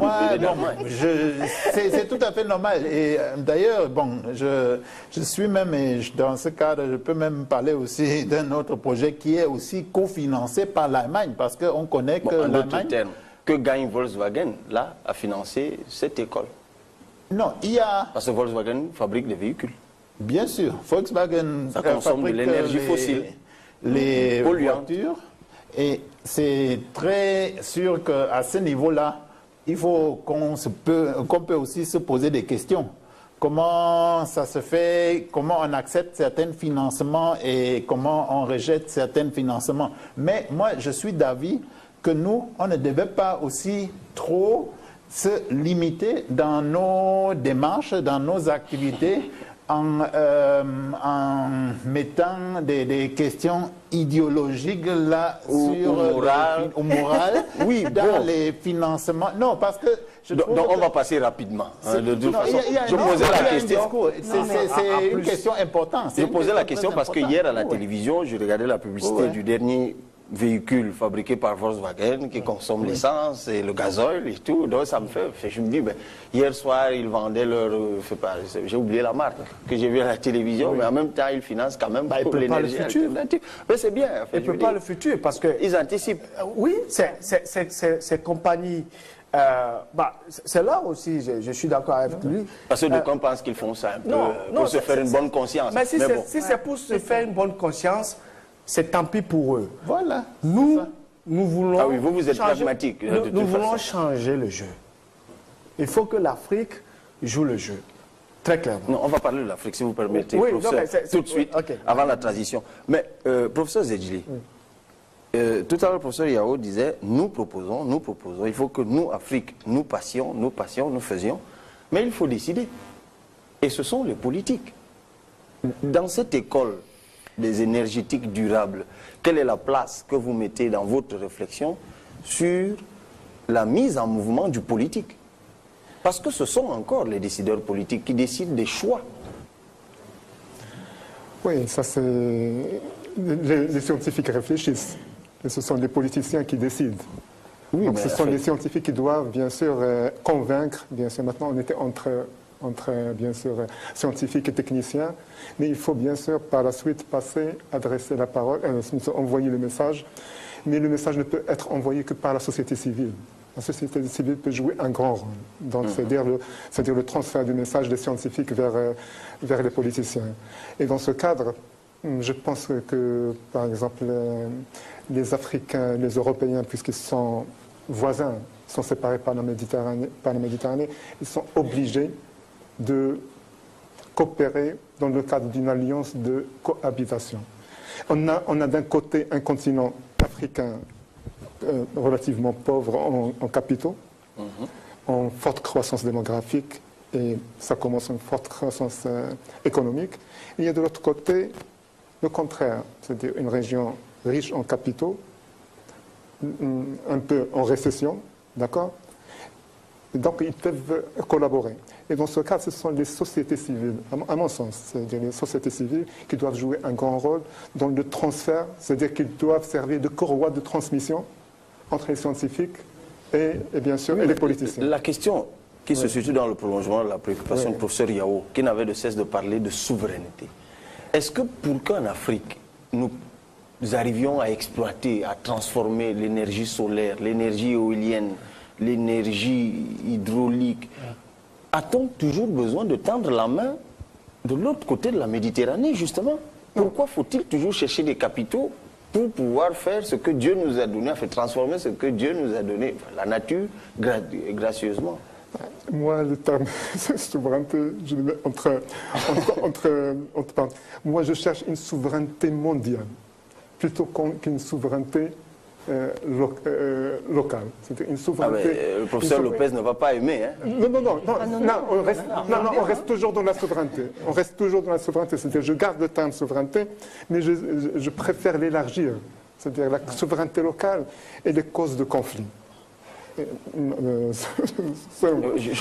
c'est tout à fait normal. Et d'ailleurs, bon, je suis même, et dans ce cadre, je peux même parler aussi d'un autre projet qui est aussi cofinancé par l'Allemagne, parce qu'on connaît que l'Allemagne... Que gagne Volkswagen, là, à financer cette école? Non, il y a... Parce que Volkswagen fabrique des véhicules. Bien sûr, Volkswagen ça consomme de l'énergie fossile. Les voitures. Et c'est très sûr qu'à ce niveau-là, il faut qu'on peut aussi se poser des questions. Comment ça se fait, comment on accepte certains financements et comment on rejette certains financements. Mais moi, je suis d'avis que nous, on ne devait pas aussi trop se limiter dans nos démarches, dans nos activités, en mettant des questions idéologiques là sur ou morales oui, dans les financements. Non, parce que donc on va passer rapidement. De toute façon, je posais la question. C'est une question importante. Je posais la question parce que hier à la télévision, je regardais la publicité du dernier véhicule fabriqué par Volkswagen qui consomme l'essence et le gasoil et tout. Donc ça me fait... Je me dis, ben, hier soir, ils vendaient leur... j'ai oublié la marque que j'ai vu à la télévision, mais en même temps, ils financent quand même pour l'énergie alternative. Mais c'est bien. Ils ne peuvent pas le futur parce que... Ils anticipent. Oui, ces compagnies... c'est là aussi, je suis d'accord avec lui. Parce que d'aucuns pensent qu'ils font ça un peu pour se faire une bonne conscience. Mais si c'est pour se faire une bonne conscience, c'est tant pis pour eux. Voilà. Nous voulons... Ah oui, vous êtes pragmatique. Nous voulons changer le jeu. Il faut que l'Afrique joue le jeu. Très clairement. Non, on va parler de l'Afrique, si vous permettez, oui, professeur, tout de suite, avant la transition. Mais, professeur Zedjli, tout à l'heure, le professeur Yao disait, nous proposons, il faut que nous, Afrique, nous faisions Mais il faut décider. Et ce sont les politiques. Dans cette école des énergétiques durables, quelle est la place que vous mettez dans votre réflexion sur la mise en mouvement du politique? Parce que ce sont encore les décideurs politiques qui décident des choix. Oui, ça c'est... Les scientifiques réfléchissent. Et ce sont les politiciens qui décident. Oui, donc ce sont les scientifiques qui doivent bien sûr convaincre. Bien sûr, maintenant on était entre bien sûr scientifiques et techniciens, mais il faut bien sûr par la suite passer, adresser la parole, envoyer le message. Mais le message ne peut être envoyé que par la société civile. La société civile peut jouer un grand rôle. Donc, c'est-à-dire le transfert du message des scientifiques vers les politiciens. Et dans ce cadre, je pense que, par exemple, les Africains, les Européens, puisqu'ils sont voisins, sont séparés par la Méditerranée, ils sont obligés de coopérer dans le cadre d'une alliance de cohabitation. On a d'un côté un continent africain relativement pauvre en capitaux, en forte croissance démographique, et ça commence une forte croissance économique. Il y a de l'autre côté le contraire, c'est-à-dire une région riche en capitaux, un peu en récession, d'accord? Donc ils peuvent collaborer. Et dans ce cas, ce sont les sociétés civiles, à mon sens, c'est-à-dire les sociétés civiles qui doivent jouer un grand rôle dans le transfert, c'est-à-dire qu'ils doivent servir de courroie de transmission entre les scientifiques et bien sûr et les politiciens. La question qui se situe dans le prolongement de la préoccupation du professeur Yao, qui n'avait de cesse de parler de souveraineté. Est-ce que pour qu'en Afrique, nous arrivions à exploiter, à transformer l'énergie solaire, l'énergie éolienne, l'énergie hydraulique, a-t-on toujours besoin de tendre la main de l'autre côté de la Méditerranée, justement? Pourquoi faut-il toujours chercher des capitaux pour pouvoir faire ce que Dieu nous a donné, enfin transformer ce que Dieu nous a donné, la nature, gracieusement? Moi, le terme souveraineté, je le mets entre moi, je cherche une souveraineté mondiale, plutôt qu'une souveraineté locale. C'est une souveraineté. Le professeur Lopez ne va pas aimer, hein? On reste toujours dans la souveraineté. On reste toujours dans la souveraineté. C'est-à-dire, je garde le terme souveraineté, mais je préfère l'élargir. C'est-à-dire la souveraineté locale et les causes de conflit. Je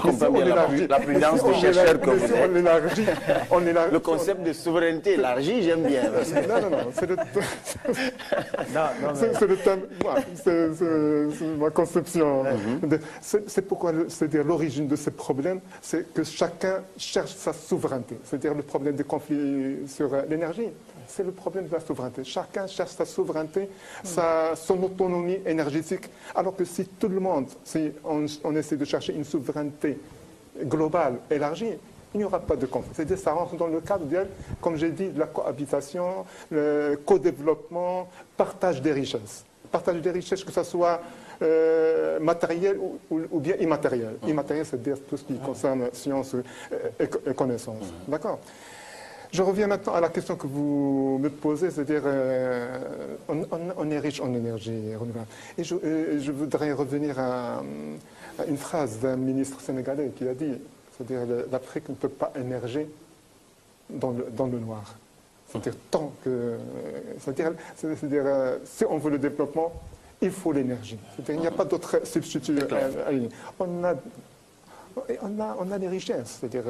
comprends bien la prudence de chercheur que vous êtes. Le concept de souveraineté élargie, j'aime bien. Non, c'est le thème, c'est ma conception. C'est pourquoi, c'est-à-dire l'origine de ces problèmes, c'est que chacun cherche sa souveraineté. C'est-à-dire le problème des conflits sur l'énergie. C'est le problème de la souveraineté. Chacun cherche sa souveraineté, son autonomie énergétique. Alors que si tout le monde, si on essaie de chercher une souveraineté globale, élargie, il n'y aura pas de conflit. C'est-à-dire ça rentre dans le cadre, comme j'ai dit, de la cohabitation, le co-développement, partage des richesses. Partage des richesses, que ce soit matériel ou bien immatériel. Immatériel, c'est-à-dire tout ce qui concerne science et connaissance. D'accord ? Je reviens maintenant à la question que vous me posez, c'est-à-dire on est riche en énergie renouvelable. Et je voudrais revenir à une phrase d'un ministre sénégalais qui a dit, c'est-à-dire l'Afrique ne peut pas émerger dans le noir. C'est-à-dire tant que, c'est-à-dire si on veut le développement, il faut l'énergie. C'est-à-dire il n'y a pas d'autre substitut. On a les richesses, c'est-à-dire.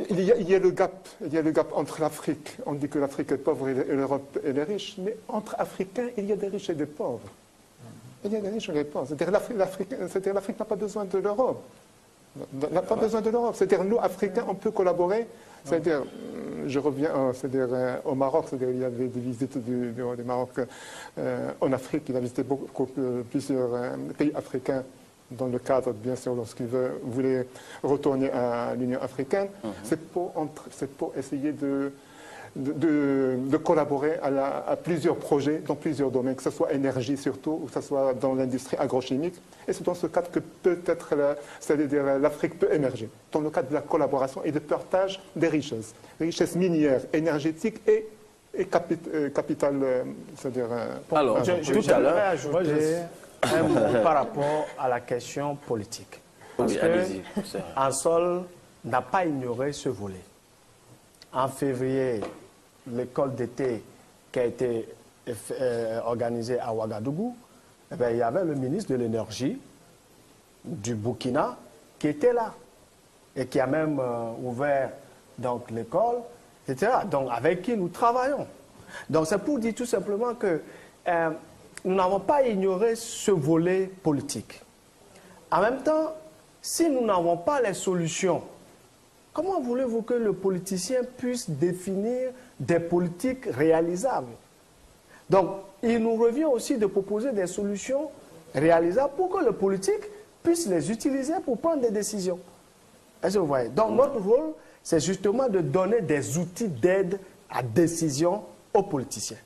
Il y a le gap entre l'Afrique. On dit que l'Afrique est pauvre et l'Europe elle est riche, mais entre Africains, il y a des riches et des pauvres. Il y a des riches et des pauvres. C'est-à-dire l'Afrique n'a pas besoin de l'Europe. N'a pas besoin de l'Europe. C'est-à-dire nous, Africains, on peut collaborer. C'est-à-dire, je reviens au Maroc, c'est-à-dire il y avait des visites du Maroc en Afrique. Il a visité plusieurs pays africains. Dans le cadre, bien sûr, lorsqu'il voulait retourner à l'Union africaine, c'est pour essayer de collaborer à plusieurs projets dans plusieurs domaines, que ce soit énergie surtout, ou que ce soit dans l'industrie agrochimique. Et c'est dans ce cadre que peut-être l'Afrique peut émerger, dans le cadre de la collaboration et de partage des richesses minières, énergétiques et capital, c'est-à-dire... Alors, tout à l'heure, ajouter un mot par rapport à la question politique. Parce Oui, que allez-y, c'est- Ansol n'a pas ignoré ce volet. En février, l'école d'été qui a été organisée à Ouagadougou, eh bien, il y avait le ministre de l'Énergie du Burkina qui était là et qui a même ouvert donc l'école, etc. Donc avec qui nous travaillons. Donc c'est pour dire tout simplement que nous n'avons pas ignoré ce volet politique. En même temps, si nous n'avons pas les solutions, comment voulez-vous que le politicien puisse définir des politiques réalisables? Donc, il nous revient aussi de proposer des solutions réalisables pour que le politique puisse les utiliser pour prendre des décisions. Est-ce que vous voyez? Donc, notre rôle, c'est justement de donner des outils d'aide à décision aux politiciens.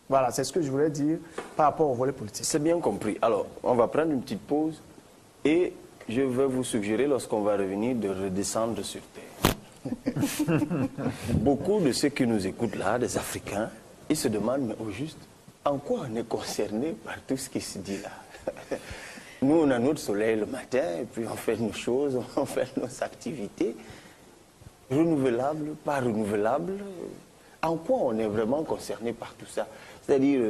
Voilà, c'est ce que je voulais dire par rapport au volet politique. C'est bien compris. Alors, on va prendre une petite pause et je vais vous suggérer, lorsqu'on va revenir, de redescendre sur terre. Beaucoup de ceux qui nous écoutent là, des Africains, ils se demandent, mais au juste, en quoi on est concerné par tout ce qui se dit là? Nous, on a notre soleil le matin, et puis on fait nos choses, on fait nos activités. Renouvelables, pas renouvelables. En quoi on est vraiment concerné par tout ça? C'est-à-dire,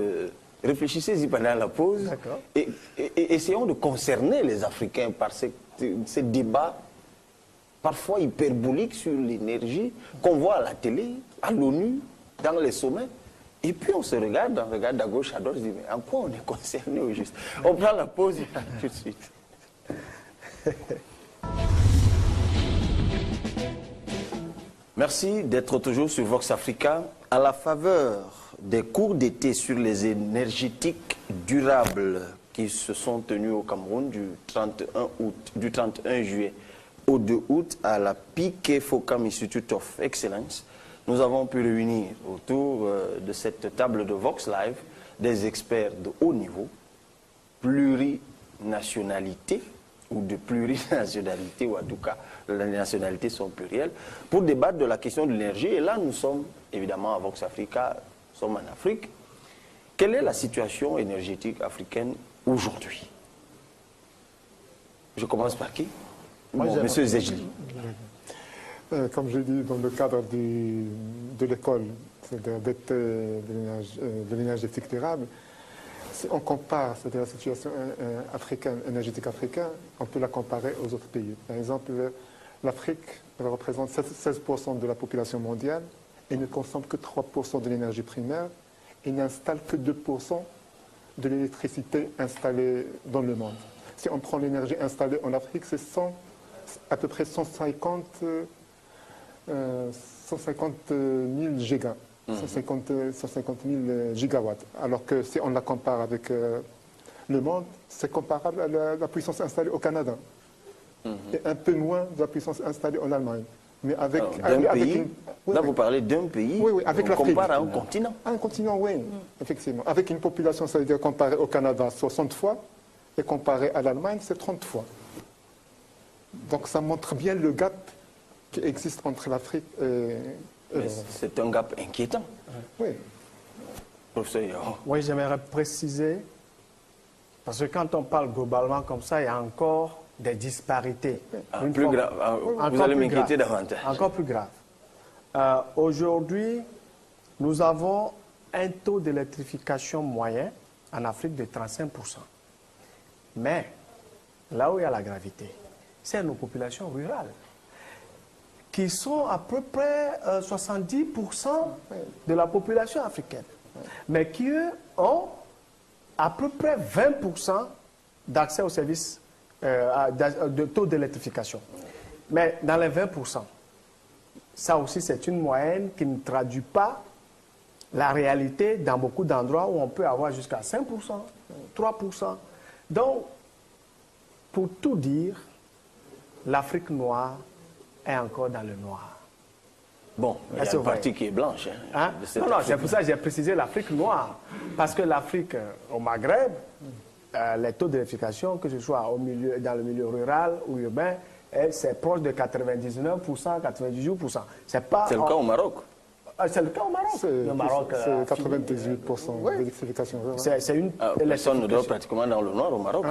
réfléchissez-y pendant la pause et essayons de concerner les Africains par ces débats parfois hyperboliques sur l'énergie qu'on voit à la télé, à l'ONU, dans les sommets. Et puis on se regarde, on regarde à gauche, à droite, on se dit, mais en quoi on est concerné au juste? On prend la pause et tout de suite. Merci d'être toujours sur Vox Africa. À la faveur des cours d'été sur les énergétiques durables qui se sont tenus au Cameroun du 31 juillet au 2 août à la Piquet Focam Institute of Excellence, nous avons pu réunir autour de cette table de Vox Live des experts de haut niveau, plurinationalité, ou de plurinationalité, ou en tout cas, les nationalités sont plurielles, pour débattre de la question de l'énergie. Et là, nous sommes évidemment à Vox Africa, nous sommes en Afrique. Quelle est la situation énergétique africaine aujourd'hui? Je commence par qui? Monsieur Zejli. Comme je dis, dans le cadre de l'école, c'est-à-dire de l'énergétique durable, si on compare la situation africaine, énergétique africaine, on peut la comparer aux autres pays. Par exemple, l'Afrique représente 16% de la population mondiale et ne consomme que 3% de l'énergie primaire et n'installe que 2% de l'électricité installée dans le monde. Si on prend l'énergie installée en Afrique, c'est à peu près 150 000 gigas. 150 000 gigawatts. Alors que si on la compare avec le monde, c'est comparable à la puissance installée au Canada. Et un peu moins de la puissance installée en Allemagne. Mais avec, là, vous parlez d'un pays, oui, avec on compare à un continent. Un continent, oui, effectivement. Avec une population, ça veut dire comparé au Canada 60 fois, et comparé à l'Allemagne, c'est 30 fois. Donc ça montre bien le gap qui existe entre l'Afrique et c'est un gap inquiétant. Oui. Professeur Yao. Oui, j'aimerais préciser, parce que quand on parle globalement comme ça, il y a encore des disparités. Plus grave. Vous allez m'inquiéter davantage. Encore plus grave. Aujourd'hui, nous avons un taux d'électrification moyen en Afrique de 35%. Mais là où il y a la gravité, c'est nos populations rurales, qui sont à peu près 70% de la population africaine, mais qui, eux, ont à peu près 20% d'accès aux services de taux d'électrification. Mais dans les 20%, ça aussi c'est une moyenne qui ne traduit pas la réalité dans beaucoup d'endroits où on peut avoir jusqu'à 5%, 3%. Donc, pour tout dire, l'Afrique noire est encore dans le noir. Bon, il y a une partie qui est blanche. Hein? Non, c'est pour ça que j'ai précisé l'Afrique noire. Parce que l'Afrique, au Maghreb, les taux d'électrification, que ce soit dans le milieu rural ou urbain, c'est proche de 99%, 98%. C'est le cas au Maroc. C'est le cas au Maroc. Le Maroc, c'est 98% d'électrification. c'est une personne ne dort pratiquement dans le noir au Maroc.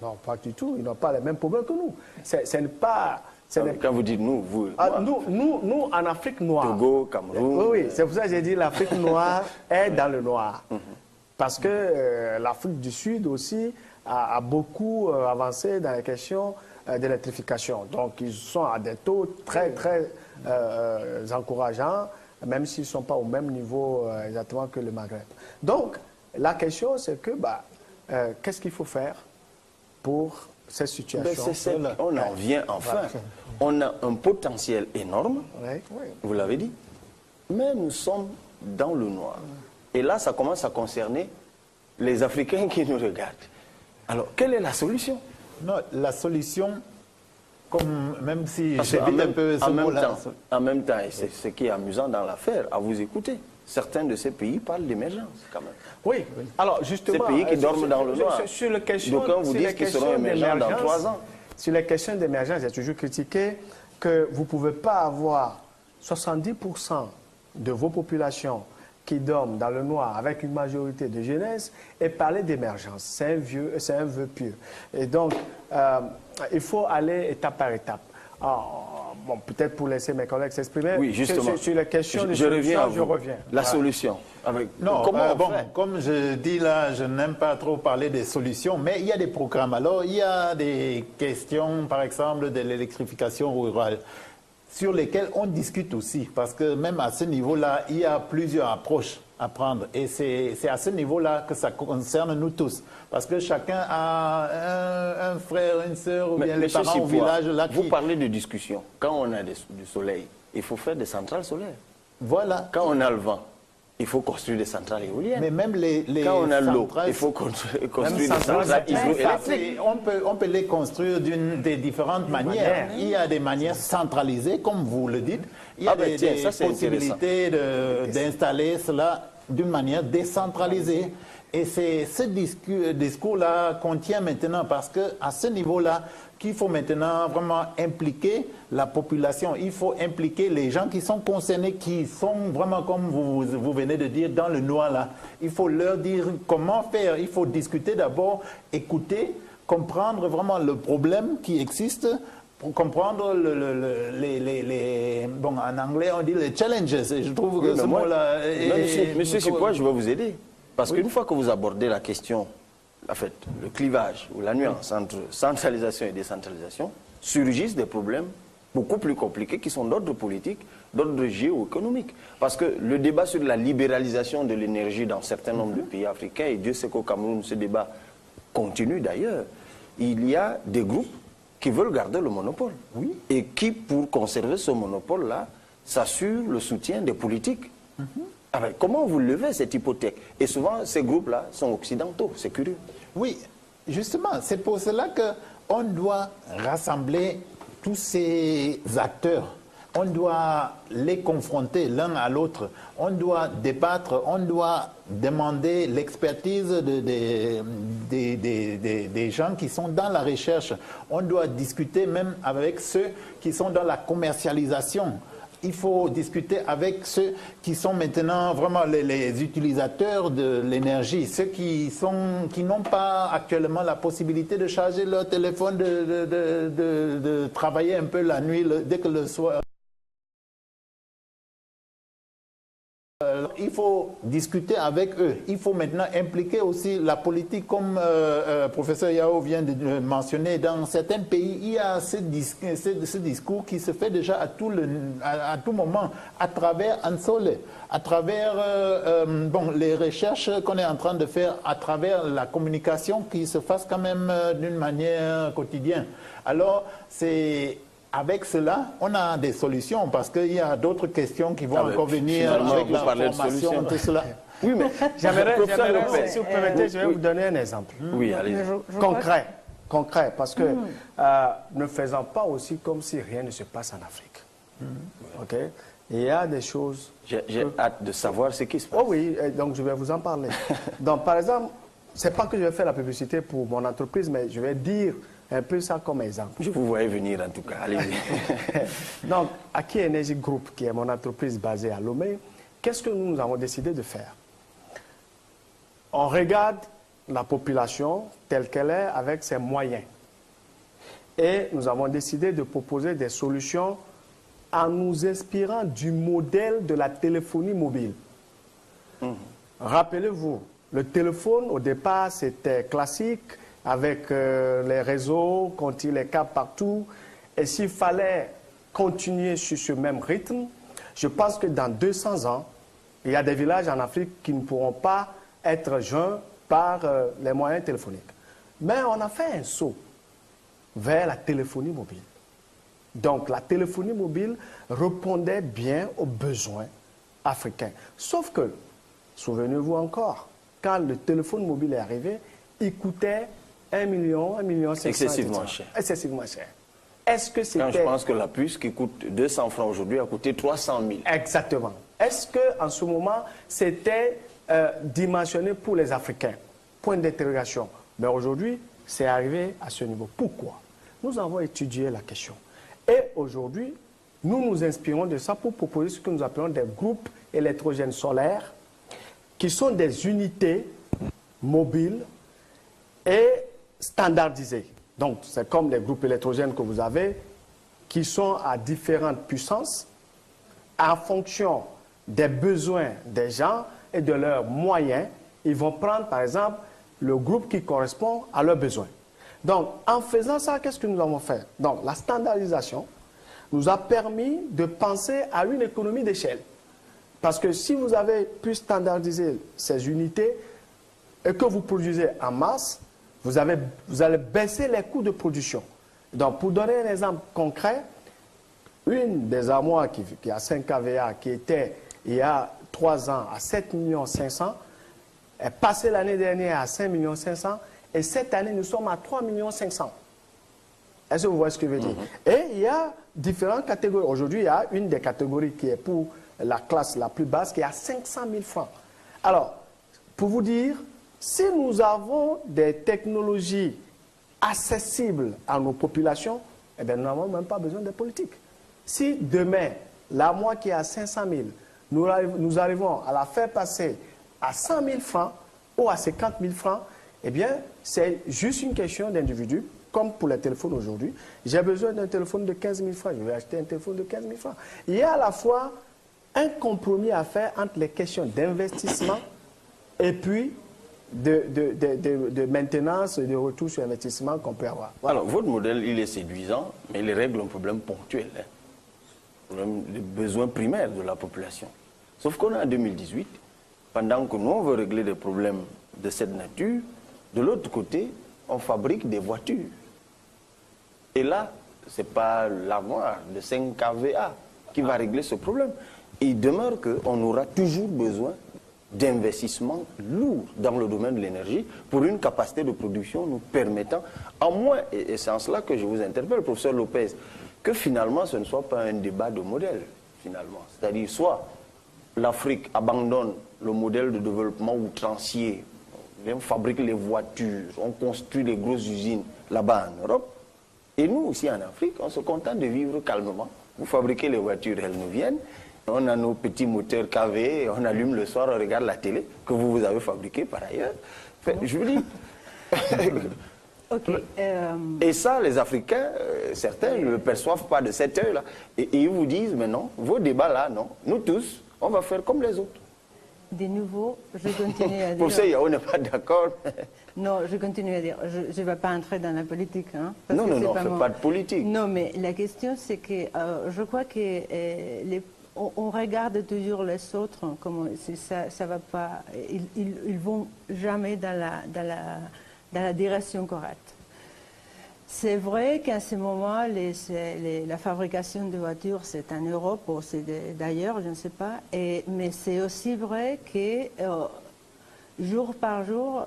Non, pas du tout. Ils n'ont pas les mêmes problèmes que nous. Ce n'est pas... Quand vous dites nous, vous... Nous, en Afrique noire... Togo, Cameroun... Oui, c'est pour ça que j'ai dit l'Afrique noire est dans le noir. Parce que l'Afrique du Sud aussi a beaucoup avancé dans la question d'électrification. Donc, ils sont à des taux très, très encourageants, même s'ils ne sont pas au même niveau exactement que le Maghreb. Donc, la question, c'est que, qu'est-ce qu'il faut faire pour cette situation? On en vient enfin. On a un potentiel énorme, vous l'avez dit, mais nous sommes dans le noir. Et là, ça commence à concerner les Africains qui nous regardent. Alors, quelle est la solution? Non, la solution, même si j'évite un peu ce mot-là. En même temps, et c'est ce qui est amusant dans l'affaire, à vous écouter, certains de ces pays parlent d'émergence quand même. Oui, alors justement... Ces pays qui dorment dans le noir. D'aucuns vous disent qu'ils seront émergents dans 3 ans. Sur les questions d'émergence, j'ai toujours critiqué que vous ne pouvez pas avoir 70% de vos populations qui dorment dans le noir avec une majorité de jeunesse et parler d'émergence. C'est un vœu pieux. Et donc, il faut aller étape par étape. Bon, peut-être pour laisser mes collègues s'exprimer. Oui, justement. Sur les questions de solution, je reviens. La solution. Comme je dis là, je n'aime pas trop parler des solutions, mais il y a des programmes. Alors, il y a des questions, par exemple, de l'électrification rurale, sur lesquelles on discute aussi, parce que même à ce niveau-là, il y a plusieurs approches à prendre. Et c'est à ce niveau-là que ça concerne nous tous. Parce que chacun a un frère, une sœur, ou bien les parents au village. Là, vous parlez de discussion. Quand on a du soleil, il faut faire des centrales solaires. Voilà. Quand on a le vent, il faut construire des centrales éoliennes. Mais même quand on a l'eau, il faut construire des centrales hydroélectriques. On peut les construire des différentes manières. Il y a des manières centralisées, comme vous le dites. Il y a des possibilités d'installer cela d'une manière décentralisée. Et c'est ce discours-là qu'on tient maintenant, parce qu'à ce niveau-là, qu'il faut maintenant vraiment impliquer la population. Il faut impliquer les gens qui sont concernés, qui sont vraiment, comme vous venez de dire, dans le noir là. Il faut leur dire comment faire. Il faut discuter d'abord, écouter, comprendre vraiment le problème qui existe, pour comprendre bon, en anglais on dit les challenges. Et je trouve que ce mot-là... Monsieur Chipoua, je vais vous aider. Parce qu'une fois que vous abordez la question, en fait, le clivage ou la nuance entre centralisation et décentralisation, surgissent des problèmes beaucoup plus compliqués qui sont d'ordre politique, d'ordre géoéconomique. Parce que le débat sur la libéralisation de l'énergie dans certains nombres de pays africains, et Dieu sait qu'au Cameroun, ce débat continue d'ailleurs, il y a des groupes qui veulent garder le monopole. Oui. Et qui, pour conserver ce monopole-là, s'assurent le soutien des politiques. Alors, comment vous levez cette hypothèque? Et souvent, ces groupes-là sont occidentaux, c'est curieux. Oui, justement, c'est pour cela qu'on doit rassembler tous ces acteurs. On doit les confronter l'un à l'autre. On doit débattre, on doit demander l'expertise des gens qui sont dans la recherche. On doit discuter même avec ceux qui sont dans la commercialisation. Il faut discuter avec ceux qui sont maintenant vraiment les utilisateurs de l'énergie, ceux qui n'ont pas actuellement la possibilité de charger leur téléphone, de travailler un peu la nuit dès que le soir. Il faut discuter avec eux. Il faut maintenant impliquer aussi la politique, comme professeur Yao vient de mentionner. Dans certains pays, il y a ce discours qui se fait déjà à tout moment, à travers Ansole, à travers les recherches qu'on est en train de faire, à travers la communication qui se fasse quand même d'une manière quotidienne. Alors, c'est... Avec cela, on a des solutions, parce qu'il y a d'autres questions qui vont encore venir avec la formation, tout cela. Oui, mais j'aimerais, si vous permettez, je vais vous donner un exemple. Oui, allez. Concret, parce que ne faisons pas aussi comme si rien ne se passe en Afrique. Ok? Il y a des choses... J'ai hâte de savoir ce qui se passe. Oh oui, donc je vais vous en parler. Donc, par exemple, ce n'est pas que je vais faire la publicité pour mon entreprise, mais je vais dire un peu ça comme exemple. Je vous voyais venir en tout cas, allez-y. Donc, Aki Energy Group, qui est mon entreprise basée à Lomé, qu'est-ce que nous avons décidé de faire? On regarde la population telle qu'elle est avec ses moyens. Et nous avons décidé de proposer des solutions en nous inspirant du modèle de la téléphonie mobile. Rappelez-vous, le téléphone, au départ, c'était classique, avec les réseaux, compter les câbles partout. Et s'il fallait continuer sur ce même rythme, je pense que dans 200 ans, il y a des villages en Afrique qui ne pourront pas être joints par les moyens téléphoniques. Mais on a fait un saut vers la téléphonie mobile. Donc la téléphonie mobile répondait bien aux besoins africains. Sauf que, souvenez-vous encore, quand le téléphone mobile est arrivé, il coûtait 1 million, 1,5 million. Excessivement cher. Excessivement cher. Est-ce que c'était... Quand je pense que la puce qui coûte 200 francs aujourd'hui a coûté 300 000. Exactement. Est-ce qu'en ce moment, c'était dimensionné pour les Africains? Point d'interrogation. Mais aujourd'hui, c'est arrivé à ce niveau. Pourquoi? Nous avons étudié la question. Et aujourd'hui, nous nous inspirons de ça pour proposer ce que nous appelons des groupes électrogènes solaires, qui sont des unités mobiles et standardisées. Donc, c'est comme les groupes électrogènes que vous avez, qui sont à différentes puissances, en fonction des besoins des gens et de leurs moyens. Ils vont prendre, par exemple, le groupe qui correspond à leurs besoins. Donc, en faisant ça, qu'est-ce que nous avons fait? Donc, la standardisation nous a permis de penser à une économie d'échelle. Parce que si vous avez pu standardiser ces unités et que vous produisez en masse, vous allez baisser les coûts de production. Donc, pour donner un exemple concret, une des armoires qui a 5 kVA, qui était il y a 3 ans à 7,5 millions, est passée l'année dernière à 5,5 millions, et cette année, nous sommes à 3,5 millions. Est-ce que vous voyez ce que je veux dire? Et il y a différentes catégories. Aujourd'hui, il y a une des catégories qui est pour la classe la plus basse, qui est à 500 000 francs. Alors, pour vous dire, si nous avons des technologies accessibles à nos populations, eh bien, nous n'avons même pas besoin de politique. Si demain, l'armoire qui est à 500 000, nous arrivons à la faire passer à 100 000 francs ou à 50 000 francs, eh bien, c'est juste une question d'individu, comme pour les téléphones aujourd'hui. J'ai besoin d'un téléphone de 15 000 francs, je vais acheter un téléphone de 15 000 francs. Il y a à la fois un compromis à faire entre les questions d'investissement et puis de maintenance et de retour sur investissement qu'on peut avoir. Voilà. Alors, votre modèle, il est séduisant, mais il règle un problème ponctuel, hein. Problème des besoins primaires de la population. Sauf qu'on est en 2018, pendant que nous, on veut régler des problèmes de cette nature, de l'autre côté, on fabrique des voitures. Et là, ce n'est pas l'armoire de 5 kVA qui va régler ce problème. Il demeure qu'on aura toujours besoin d'investissements lourds dans le domaine de l'énergie pour une capacité de production nous permettant, en moins, et c'est en cela que je vous interpelle, professeur Lopez, que finalement ce ne soit pas un débat de modèle, finalement. C'est-à-dire soit l'Afrique abandonne le modèle de développement outrancier, on fabrique les voitures, on construit les grosses usines là-bas en Europe, et nous aussi en Afrique, on se contente de vivre calmement. Vous fabriquez les voitures, elles nous viennent. On a nos petits moteurs KV, on allume le soir, on regarde la télé, que vous avez fabriqué par ailleurs. Enfin, je vous dis. Okay, Et ça, les Africains, certains ne le perçoivent pas de cette heure-là. Et ils vous disent, mais non, vos débats-là, non. Nous tous, on va faire comme les autres. de nouveau, je continue à dire... Pour ça, on n'est pas d'accord. Non, je continue à dire, je ne vais pas entrer dans la politique. Hein, parce non, que non, non, on ne fait mon... pas de politique. Non, mais la question, c'est que je crois que on regarde toujours les autres, comme si ça va pas, ils vont jamais dans la direction correcte. C'est vrai qu'à ce moment, la fabrication de voitures, c'est en Europe ou c'est d'ailleurs, je ne sais pas. Mais c'est aussi vrai que jour par jour,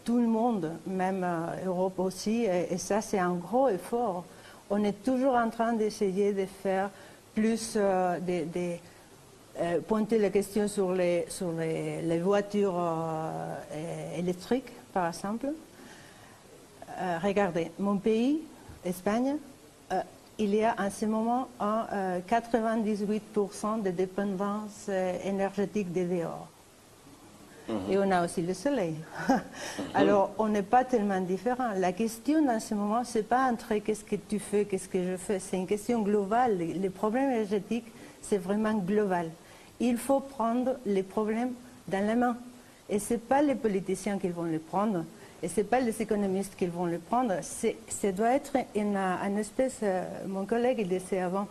tout le monde, même Europe aussi, et ça c'est un gros effort. On est toujours en train d'essayer de faire plus, pointer la question sur les voitures électriques, par exemple. Regardez, mon pays, Espagne, il y a en ce moment 98% de dépendance énergétique des dehors. Et on a aussi le soleil. Alors, on n'est pas tellement différents. La question en ce moment, ce n'est pas entre qu'est-ce que tu fais, qu'est-ce que je fais. C'est une question globale. Les problèmes énergétiques, c'est vraiment global. Il faut prendre les problèmes dans la main. Et ce n'est pas les politiciens qui vont les prendre. Et ce n'est pas les économistes qui vont les prendre. Ça doit être une espèce... mon collègue il disait avant,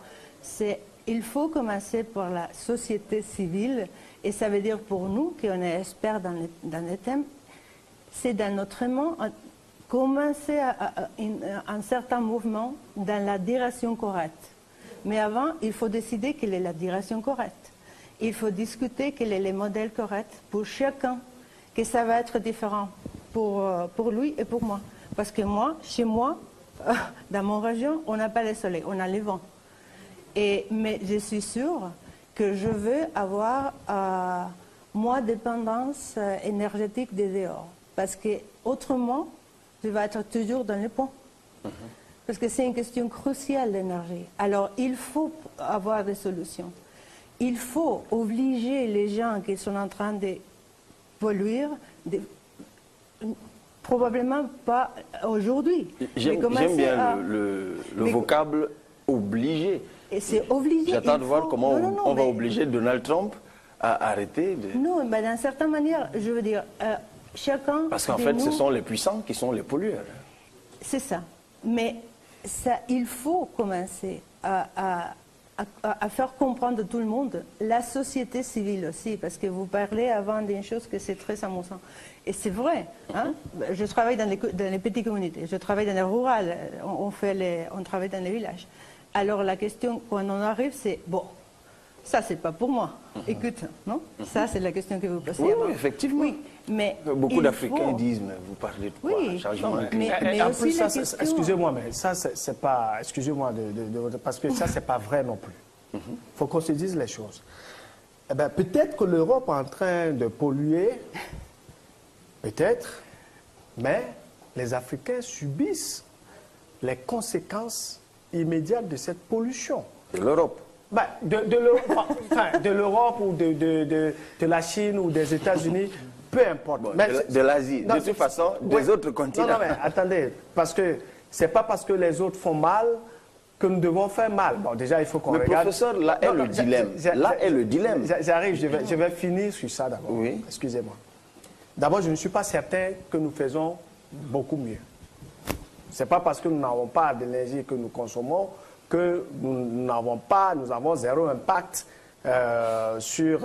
il faut commencer par la société civile. Et ça veut dire pour nous, qui on est experts dans les thèmes, c'est dans notre main commencer un certain mouvement dans la direction correcte. Mais avant, il faut décider quelle est la direction correcte. Il faut discuter quel est le modèle correct pour chacun, que ça va être différent pour lui et pour moi. Parce que moi, chez moi, dans mon région, on n'a pas le soleil, on a le vent. Mais je suis sûre que je veux avoir moins de dépendance énergétique des dehors. Parce que autrement, je vais être toujours dans les ponts. Parce que c'est une question cruciale, l'énergie. Alors, il faut avoir des solutions. Il faut obliger les gens qui sont en train de polluer, probablement pas aujourd'hui. J'aime bien le vocable « obliger ». Et c'est obligé. J'attends de voir comment on va obliger Donald Trump à arrêter de... Non, mais d'une certaine manière, je veux dire, chacun... Parce qu'en fait, ce sont les puissants qui sont les pollueurs. C'est ça. Mais ça, il faut commencer à faire comprendre tout le monde, la société civile aussi, parce que vous parlez avant d'une chose que c'est très amusant. Et c'est vrai, hein? Je travaille dans les petites communautés, je travaille dans les rurales, on travaille dans les villages. Alors la question, quand on arrive, c'est, bon, ça c'est pas pour moi. Écoute, non? Ça c'est la question que vous posez Oui, avant. effectivement. Oui, mais beaucoup d'Africains disent, mais vous parlez de quoi? Oui, Changement mais en aussi plus, la ça, question... excusez-moi, mais ça, c'est pas... Excusez-moi, parce que ça, c'est pas vrai non plus. Il faut qu'on se dise les choses. Eh ben, peut-être que l'Europe est en train de polluer, peut-être, mais les Africains subissent les conséquences immédiates de cette pollution. De l'Europe. Ben, de l'Europe ou de la Chine ou des États-Unis, peu importe. Bon, mais de l'Asie, de toute façon, des autres continents. Non, mais attendez, parce que c'est pas parce que les autres font mal que nous devons faire mal. Bon, déjà, il faut qu'on regarde... professeur, là est le dilemme. Là est le dilemme. J'arrive, je vais finir sur ça d'abord. Oui. Excusez-moi. D'abord, je ne suis pas certain que nous faisons beaucoup mieux. Ce n'est pas parce que nous n'avons pas d'énergie que nous consommons que nous avons zéro impact sur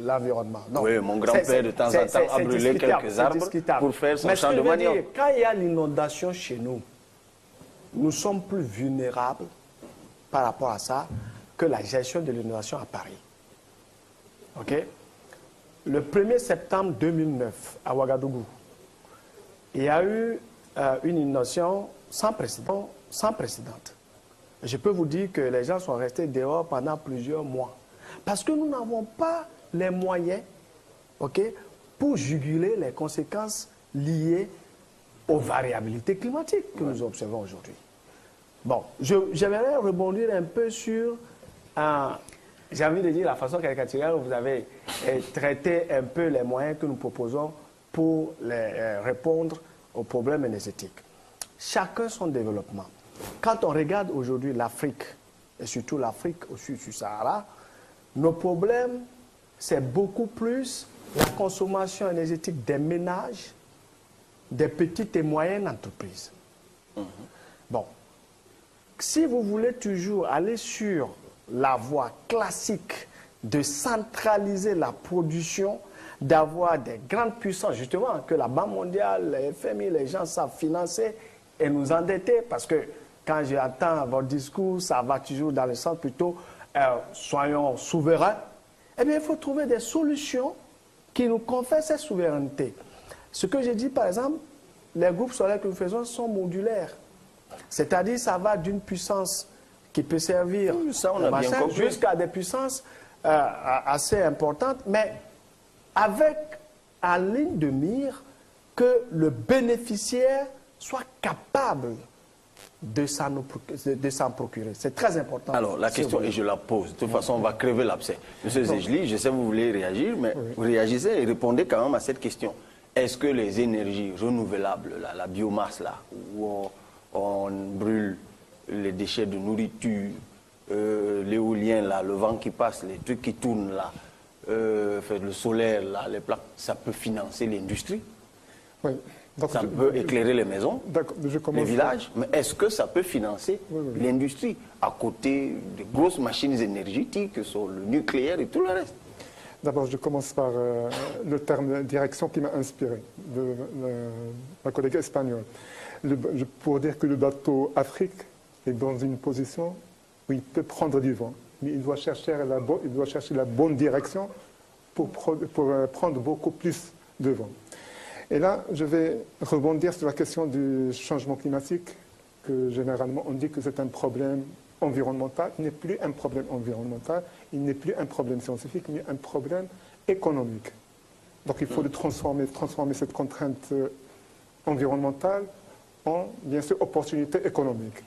l'environnement. Oui, mon grand-père de temps en temps a brûlé quelques arbres pour faire son champ de manioc. Quand il y a l'inondation chez nous, nous sommes plus vulnérables par rapport à ça que la gestion de l'inondation à Paris. OK? Le 1er septembre 2009, à Ouagadougou, il y a eu une inondation sans précédent. Je peux vous dire que les gens sont restés dehors pendant plusieurs mois. Parce que nous n'avons pas les moyens, OK, pour juguler les conséquences liées aux variabilités climatiques que nous observons aujourd'hui. Bon, j'aimerais rebondir un peu sur, j'ai envie de dire la façon caricaturale où vous avez traité un peu les moyens que nous proposons pour répondre aux problèmes énergétiques. Chacun son développement. Quand on regarde aujourd'hui l'Afrique, et surtout l'Afrique au sud du Sahara, nos problèmes, c'est beaucoup plus la consommation énergétique des ménages, des petites et moyennes entreprises. Bon, si vous voulez toujours aller sur la voie classique de centraliser la production, d'avoir des grandes puissances, justement, que la Banque mondiale, le FMI, les gens savent financer et nous endetter, parce que quand j'entends votre discours, ça va toujours dans le sens plutôt soyons souverains. Eh bien, il faut trouver des solutions qui nous confèrent cette souveraineté. Ce que j'ai dit, par exemple, les groupes solaires que nous faisons sont modulaires. C'est-à-dire, ça va d'une puissance qui peut servir jusqu'à des puissances assez importantes, mais avec en ligne de mire que le bénéficiaire soit capable de s'en procurer. C'est très important. Alors, la question, et je la pose, de toute façon, on va crever l'abcès. Monsieur Zejli, je sais que vous voulez réagir, mais vous réagissez et répondez quand même à cette question. Est-ce que les énergies renouvelables, la biomasse, là, où on brûle les déchets de nourriture, l'éolien, là, le vent qui passe, les trucs qui tournent, là, le solaire, là, les plaques, ça peut financer l'industrie? Oui. Donc, ça peut éclairer les maisons, les villages, mais est-ce que ça peut financer l'industrie à côté des grosses machines énergétiques que sont le nucléaire et tout le reste? D'abord, je commence par le terme direction qui m'a inspiré, de ma collègue espagnole. Pour dire que le bateau Afrique est dans une position où il peut prendre du vent, mais il doit chercher la bonne direction pour prendre beaucoup plus de vent. Et là, je vais rebondir sur la question du changement climatique, que généralement on dit que c'est un problème environnemental. Il n'est plus un problème environnemental, il n'est plus un problème scientifique, mais un problème économique. Donc il faut transformer cette contrainte environnementale en, bien sûr, opportunité économique.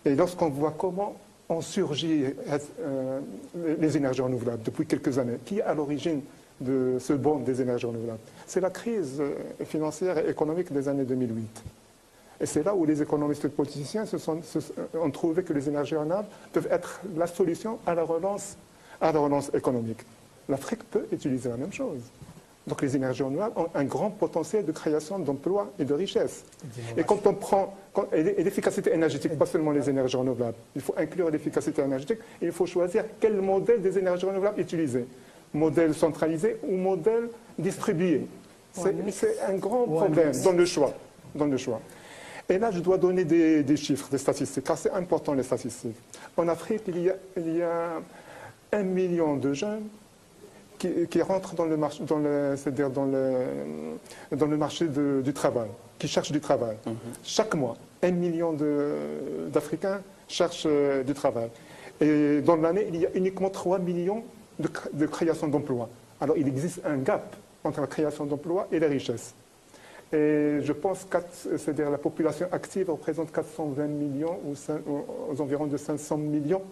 Et lorsqu'on voit comment ont surgi les énergies renouvelables depuis quelques années, qui est à l'origine de ce bond des énergies renouvelables? C'est la crise financière et économique des années 2008. Et c'est là où les économistes et les politiciens ont trouvé que les énergies renouvelables peuvent être la solution à la relance économique. L'Afrique peut utiliser la même chose. Donc les énergies renouvelables ont un grand potentiel de création d'emplois et de richesses. Et quand on prend et l'efficacité énergétique, pas seulement les énergies renouvelables, il faut inclure l'efficacité énergétique et il faut choisir quel modèle des énergies renouvelables utiliser. Modèle centralisé ou modèle distribué. C'est un grand problème dans le choix. Et là, je dois donner des chiffres, des statistiques, car c'est important les statistiques. En Afrique, il y a 1 million de jeunes qui rentrent dans le marché du travail, qui cherchent du travail. Chaque mois, 1 million d'Africains cherchent du travail. Et dans l'année, il y a uniquement 3 millions de création d'emplois. Alors il existe un gap entre la création d'emplois et les richesses. Et je pense que c'est-à-dire la population active représente 420 millions ou aux environs de 500 millions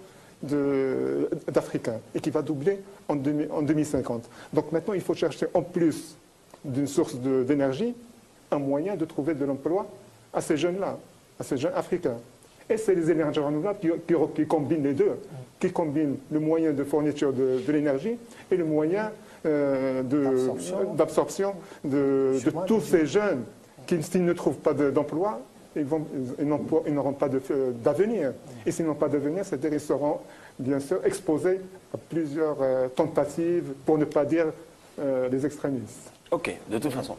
d'Africains et qui va doubler en 2050. Donc maintenant, il faut chercher en plus d'une source d'énergie un moyen de trouver de l'emploi à ces jeunes-là, à ces jeunes Africains. Et c'est les énergies renouvelables qui combinent les deux, qui combinent le moyen de fourniture de l'énergie et le moyen d'absorption de tous ces jeunes qui, s'ils ne trouvent pas d'emploi, ils n'auront pas d'avenir. Et s'ils n'ont pas d'avenir, c'est-à-dire qu'ils seront bien sûr exposés à plusieurs tentatives, pour ne pas dire les extrémistes. Ok, de toute façon.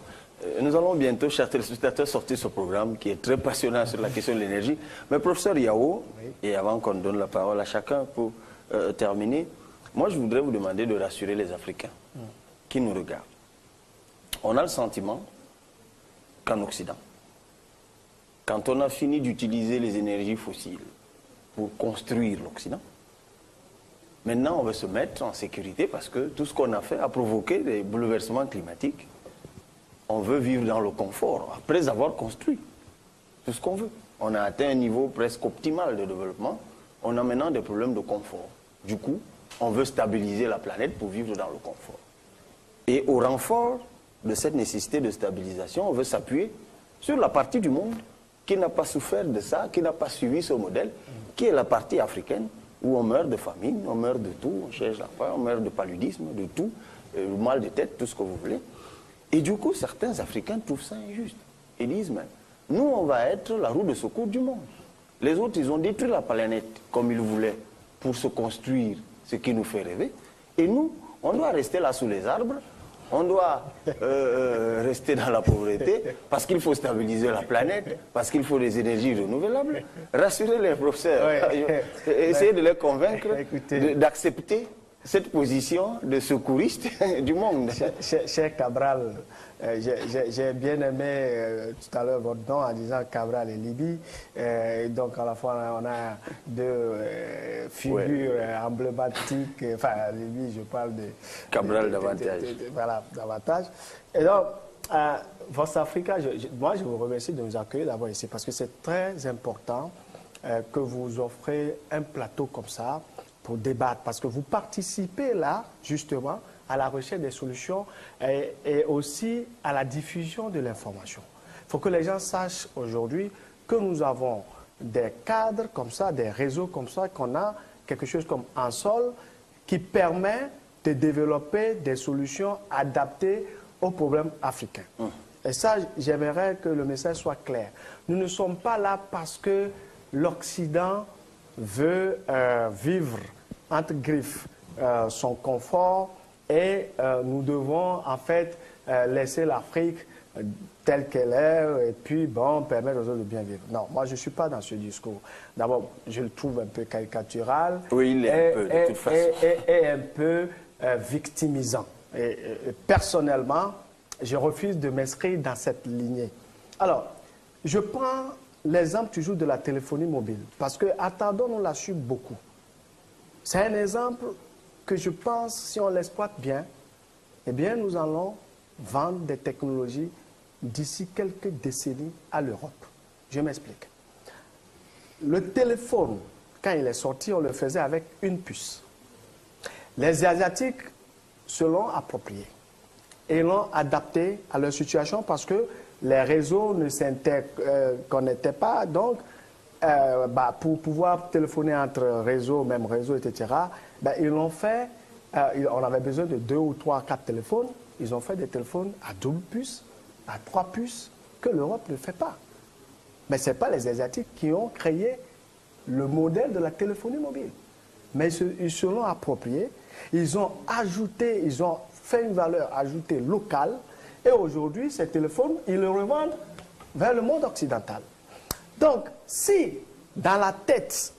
Nous allons bientôt, chers téléspectateurs, sortir ce programme qui est très passionnant sur la question de l'énergie. Mais professeur Yao, et avant qu'on donne la parole à chacun pour terminer, moi je voudrais vous demander de rassurer les Africains qui nous regardent. On a le sentiment qu'en Occident, quand on a fini d'utiliser les énergies fossiles pour construire l'Occident, maintenant on veut se mettre en sécurité parce que tout ce qu'on a fait a provoqué des bouleversements climatiques. On veut vivre dans le confort, après avoir construit tout ce qu'on veut. On a atteint un niveau presque optimal de développement. On a maintenant des problèmes de confort. Du coup, on veut stabiliser la planète pour vivre dans le confort. Et au renfort de cette nécessité de stabilisation, on veut s'appuyer sur la partie du monde qui n'a pas souffert de ça, qui n'a pas suivi ce modèle, qui est la partie africaine, où on meurt de famine, on meurt de tout, on cherche la faim, on meurt de paludisme, de tout, mal de tête, tout ce que vous voulez. Et du coup, certains Africains trouvent ça injuste. Ils disent même, nous, on va être la roue de secours du monde. Les autres, ils ont détruit la planète comme ils voulaient pour se construire ce qui nous fait rêver. Et nous, on doit rester là sous les arbres, on doit rester dans la pauvreté, parce qu'il faut stabiliser la planète, parce qu'il faut des énergies renouvelables. Rassurez les professeurs, essayez de les convaincre d'accepter cette position de secouriste du monde. Cher Cabral, j'ai bien aimé tout à l'heure votre nom en disant Cabral et Libye. Donc à la fois on a deux figures emblématiques. Enfin, Libye, je parle de Cabral davantage. Voilà, davantage. Et donc, Vox Africa, moi je vous remercie de nous accueillir d'abord ici parce que c'est très important que vous offrez un plateau comme ça pour débattre, parce que vous participez là, justement, à la recherche des solutions et aussi à la diffusion de l'information. Il faut que les gens sachent aujourd'hui que nous avons des cadres comme ça, des réseaux comme ça, qu'on a quelque chose comme Ansol qui permet de développer des solutions adaptées aux problèmes africains. Et ça, j'aimerais que le message soit clair. Nous ne sommes pas là parce que l'Occident veut vivre entre griffes son confort et nous devons en fait laisser l'Afrique telle qu'elle est et puis bon, permettre aux autres de bien vivre. Non, moi je ne suis pas dans ce discours. D'abord, je le trouve un peu caricatural. Oui, il est un peu, de toute façon. Et un peu victimisant. Et personnellement, je refuse de m'inscrire dans cette lignée. Alors, je prends l'exemple toujours de la téléphonie mobile, parce que attendons-nous là-dessus beaucoup. C'est un exemple que je pense, si on l'exploite bien, eh bien, nous allons vendre des technologies d'ici quelques décennies à l'Europe. Je m'explique. Le téléphone, quand il est sorti, on le faisait avec une puce. Les Asiatiques se l'ont approprié et l'ont adapté à leur situation parce que les réseaux ne s'interconnectaient pas. Donc, pour pouvoir téléphoner entre réseaux, même réseaux, etc., ils l'ont fait. On avait besoin de 2 ou 3, 4 téléphones. Ils ont fait des téléphones à double puce, à 3 puces, que l'Europe ne fait pas. Mais ce n'est pas les Asiatiques qui ont créé le modèle de la téléphonie mobile. Mais ils se l'ont approprié, ils ont ajouté, ils ont fait une valeur ajoutée locale, et aujourd'hui, ces téléphones, ils le revendent vers le monde occidental. Donc, si dans la tête,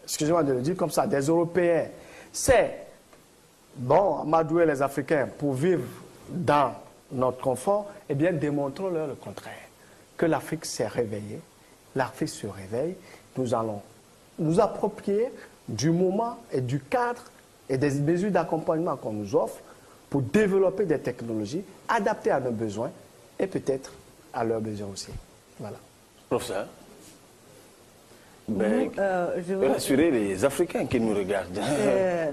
excusez-moi de le dire comme ça, des Européens, c'est bon, amadouer les Africains pour vivre dans notre confort, eh bien, démontrons-leur le contraire. Que l'Afrique s'est réveillée, l'Afrique se réveille, nous allons nous approprier du moment et du cadre et des mesures d'accompagnement qu'on nous offre pour développer des technologies adaptées à nos besoins et peut-être à leurs besoins aussi. Voilà. Professeur, je veux rassurer les Africains qui nous regardent.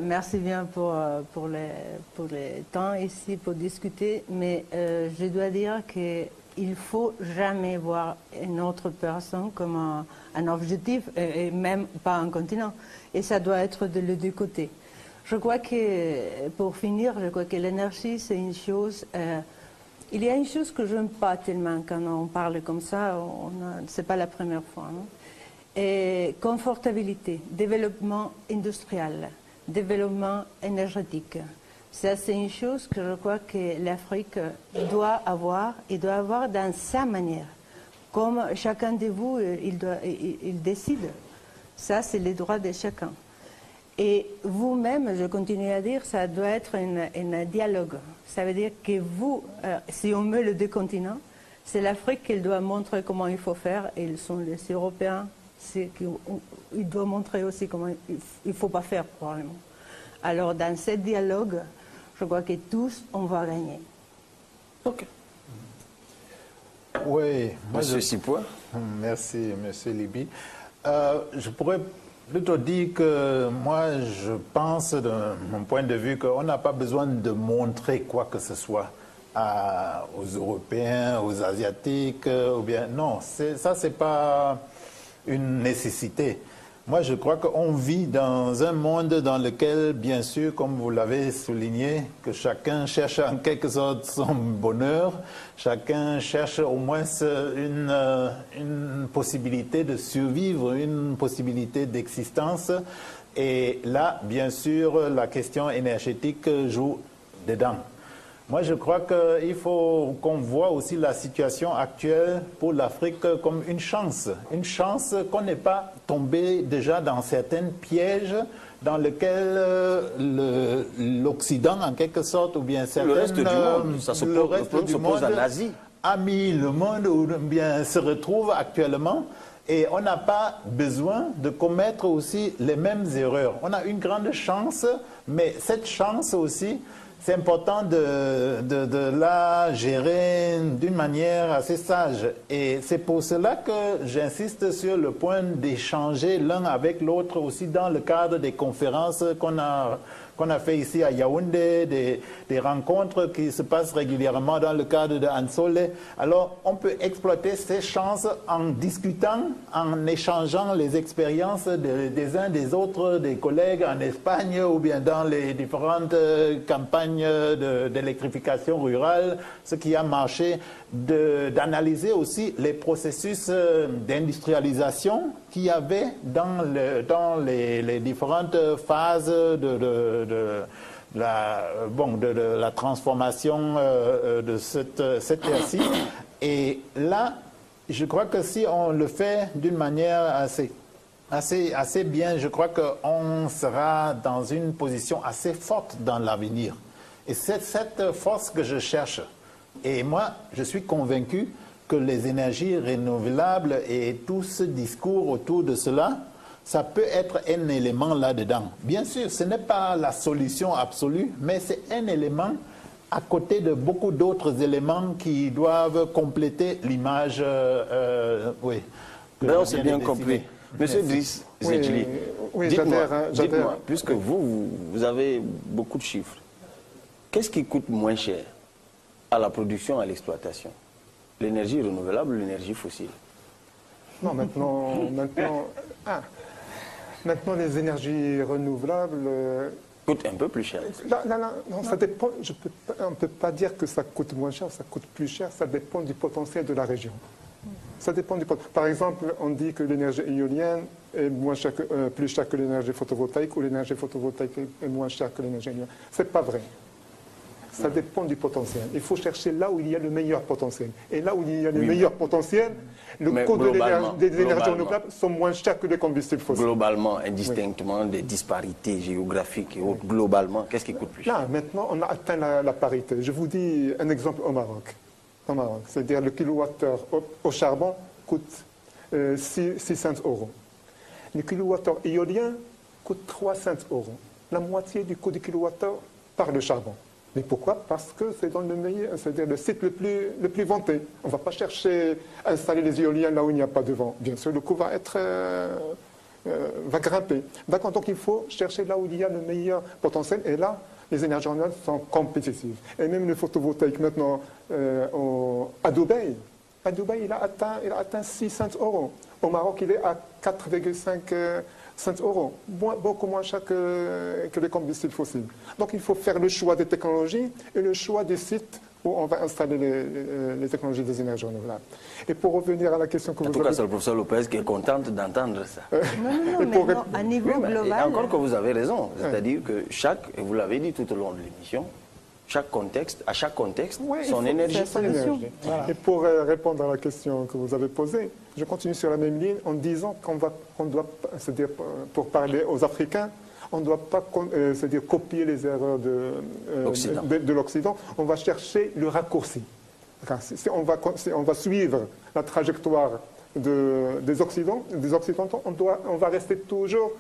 Merci bien pour les temps ici pour discuter, mais je dois dire qu'il ne faut jamais voir une autre personne comme un objectif, et même pas un continent. Et ça doit être de les deux côtés. Je crois que, pour finir, je crois que l'énergie, c'est une chose... il y a une chose que je n'aime pas tellement quand on parle comme ça, ce n'est pas la première fois. Non? Et confortabilité, développement industriel, développement énergétique. Ça, c'est une chose que je crois que l'Afrique doit avoir et doit avoir dans sa manière. Comme chacun de vous, il décide. Ça, c'est le droit de chacun. Et vous-même, je continue à dire, ça doit être un dialogue. Ça veut dire que vous, si on met les deux continents, c'est l'Afrique qui doit montrer comment il faut faire, et ils sont les Européens. Il doit montrer aussi comment il ne faut pas faire, probablement. Alors, dans ce dialogue, je crois que tous, on va gagner. Ok. Oui. Monsieur Sipois. Merci, Monsieur Liby. Je pourrais plutôt dire que moi, je pense, de mon point de vue, qu'on n'a pas besoin de montrer quoi que ce soit aux Européens, aux Asiatiques, ou bien... Non, ça, c'est pas une nécessité. Moi, je crois qu'on vit dans un monde dans lequel, bien sûr, comme vous l'avez souligné, que chacun cherche en quelque sorte son bonheur, chacun cherche au moins une possibilité de survivre, une possibilité d'existence. Et là, bien sûr, la question énergétique joue dedans. Moi, je crois qu'il faut qu'on voit aussi la situation actuelle pour l'Afrique comme une chance qu'on n'ait pas tombé déjà dans certains pièges dans lesquels l'Occident, en quelque sorte, ou bien certains... Le reste du monde, ça se pose en Asie. A mis le monde où bien se retrouve actuellement. Et on n'a pas besoin de commettre aussi les mêmes erreurs. On a une grande chance, mais cette chance aussi, c'est important de la gérer d'une manière assez sage. Et c'est pour cela que j'insiste sur le point d'échanger l'un avec l'autre aussi dans le cadre des conférences qu'on a fait ici à Yaoundé, des rencontres qui se passent régulièrement dans le cadre de Ansole. Alors, on peut exploiter ces chances en discutant, en échangeant les expériences des uns des autres, des collègues en Espagne ou bien dans les différentes campagnes d'électrification rurale, ce qui a marché, d'analyser aussi les processus d'industrialisation qu'il y avait dans les différentes phases de la transformation de cette ère-ci. Et là, je crois que si on le fait d'une manière assez bien, je crois qu'on sera dans une position assez forte dans l'avenir. Et c'est cette force que je cherche. Et moi, je suis convaincu que les énergies renouvelables et tout ce discours autour de cela, ça peut être un élément là-dedans. Bien sûr, ce n'est pas la solution absolue, mais c'est un élément à côté de beaucoup d'autres éléments qui doivent compléter l'image. Oui. D'ailleurs, c'est bien compris. Monsieur Driss Zedjili, dites-moi, puisque vous avez beaucoup de chiffres, qu'est-ce qui coûte moins cher à la production, à l'exploitation? L'énergie renouvelable ou l'énergie fossile? Non, maintenant les énergies renouvelables... coûtent un peu plus cher. Non, ça dépend. On ne peut pas dire que ça coûte moins cher, ça coûte plus cher, ça dépend du potentiel de la région. Ça dépend du potentiel. Par exemple, on dit que l'énergie éolienne est plus chère que l'énergie photovoltaïque ou l'énergie photovoltaïque est moins chère que l'énergie éolienne. Ce n'est pas vrai. Ça dépend du potentiel. Il faut chercher là où il y a le meilleur potentiel. Et là où il y a le meilleur potentiel, le coût des énergies renouvelables sont moins chers que les combustibles fossiles. Globalement, indistinctement, des disparités géographiques et autres, globalement, qu'est-ce qui coûte plus cher? Là, maintenant, on a atteint la parité. Je vous dis un exemple au Maroc. C'est-à-dire le kilowattheure au charbon coûte 600 €. Le kilowattheure éolien coûte 300 €. La moitié du coût du kilowattheure par le charbon. Mais pourquoi? Parce que c'est dans le meilleur, c'est-à-dire le site le plus vanté. On ne va pas chercher à installer les éoliennes là où il n'y a pas de vent. Bien sûr, le coût va grimper. D'accord, donc il faut chercher là où il y a le meilleur potentiel. Et là, les énergies renouvelables sont compétitives. Et même le photovoltaïque maintenant à Dubaï, il a atteint 600 €. Au Maroc, il est à 4,5 €, beaucoup moins cher que les combustibles fossiles. Donc il faut faire le choix des technologies et le choix des sites où on va installer les technologies des énergies renouvelables. Et pour revenir à la question que vous avez... En tout cas, c'est le professeur Lopez qui est contente d'entendre ça. Non, mais à niveau global... Et encore que vous avez raison, c'est-à-dire que et vous l'avez dit tout au long de l'émission, à chaque contexte, son énergie. Voilà. Et pour répondre à la question que vous avez posée, je continue sur la même ligne en disant qu'on doit, c'est-à-dire pour parler aux Africains, on ne doit pas c'est-à-dire copier les erreurs de l'Occident. On va chercher le raccourci. Si on va suivre la trajectoire des Occidentaux, on va rester toujours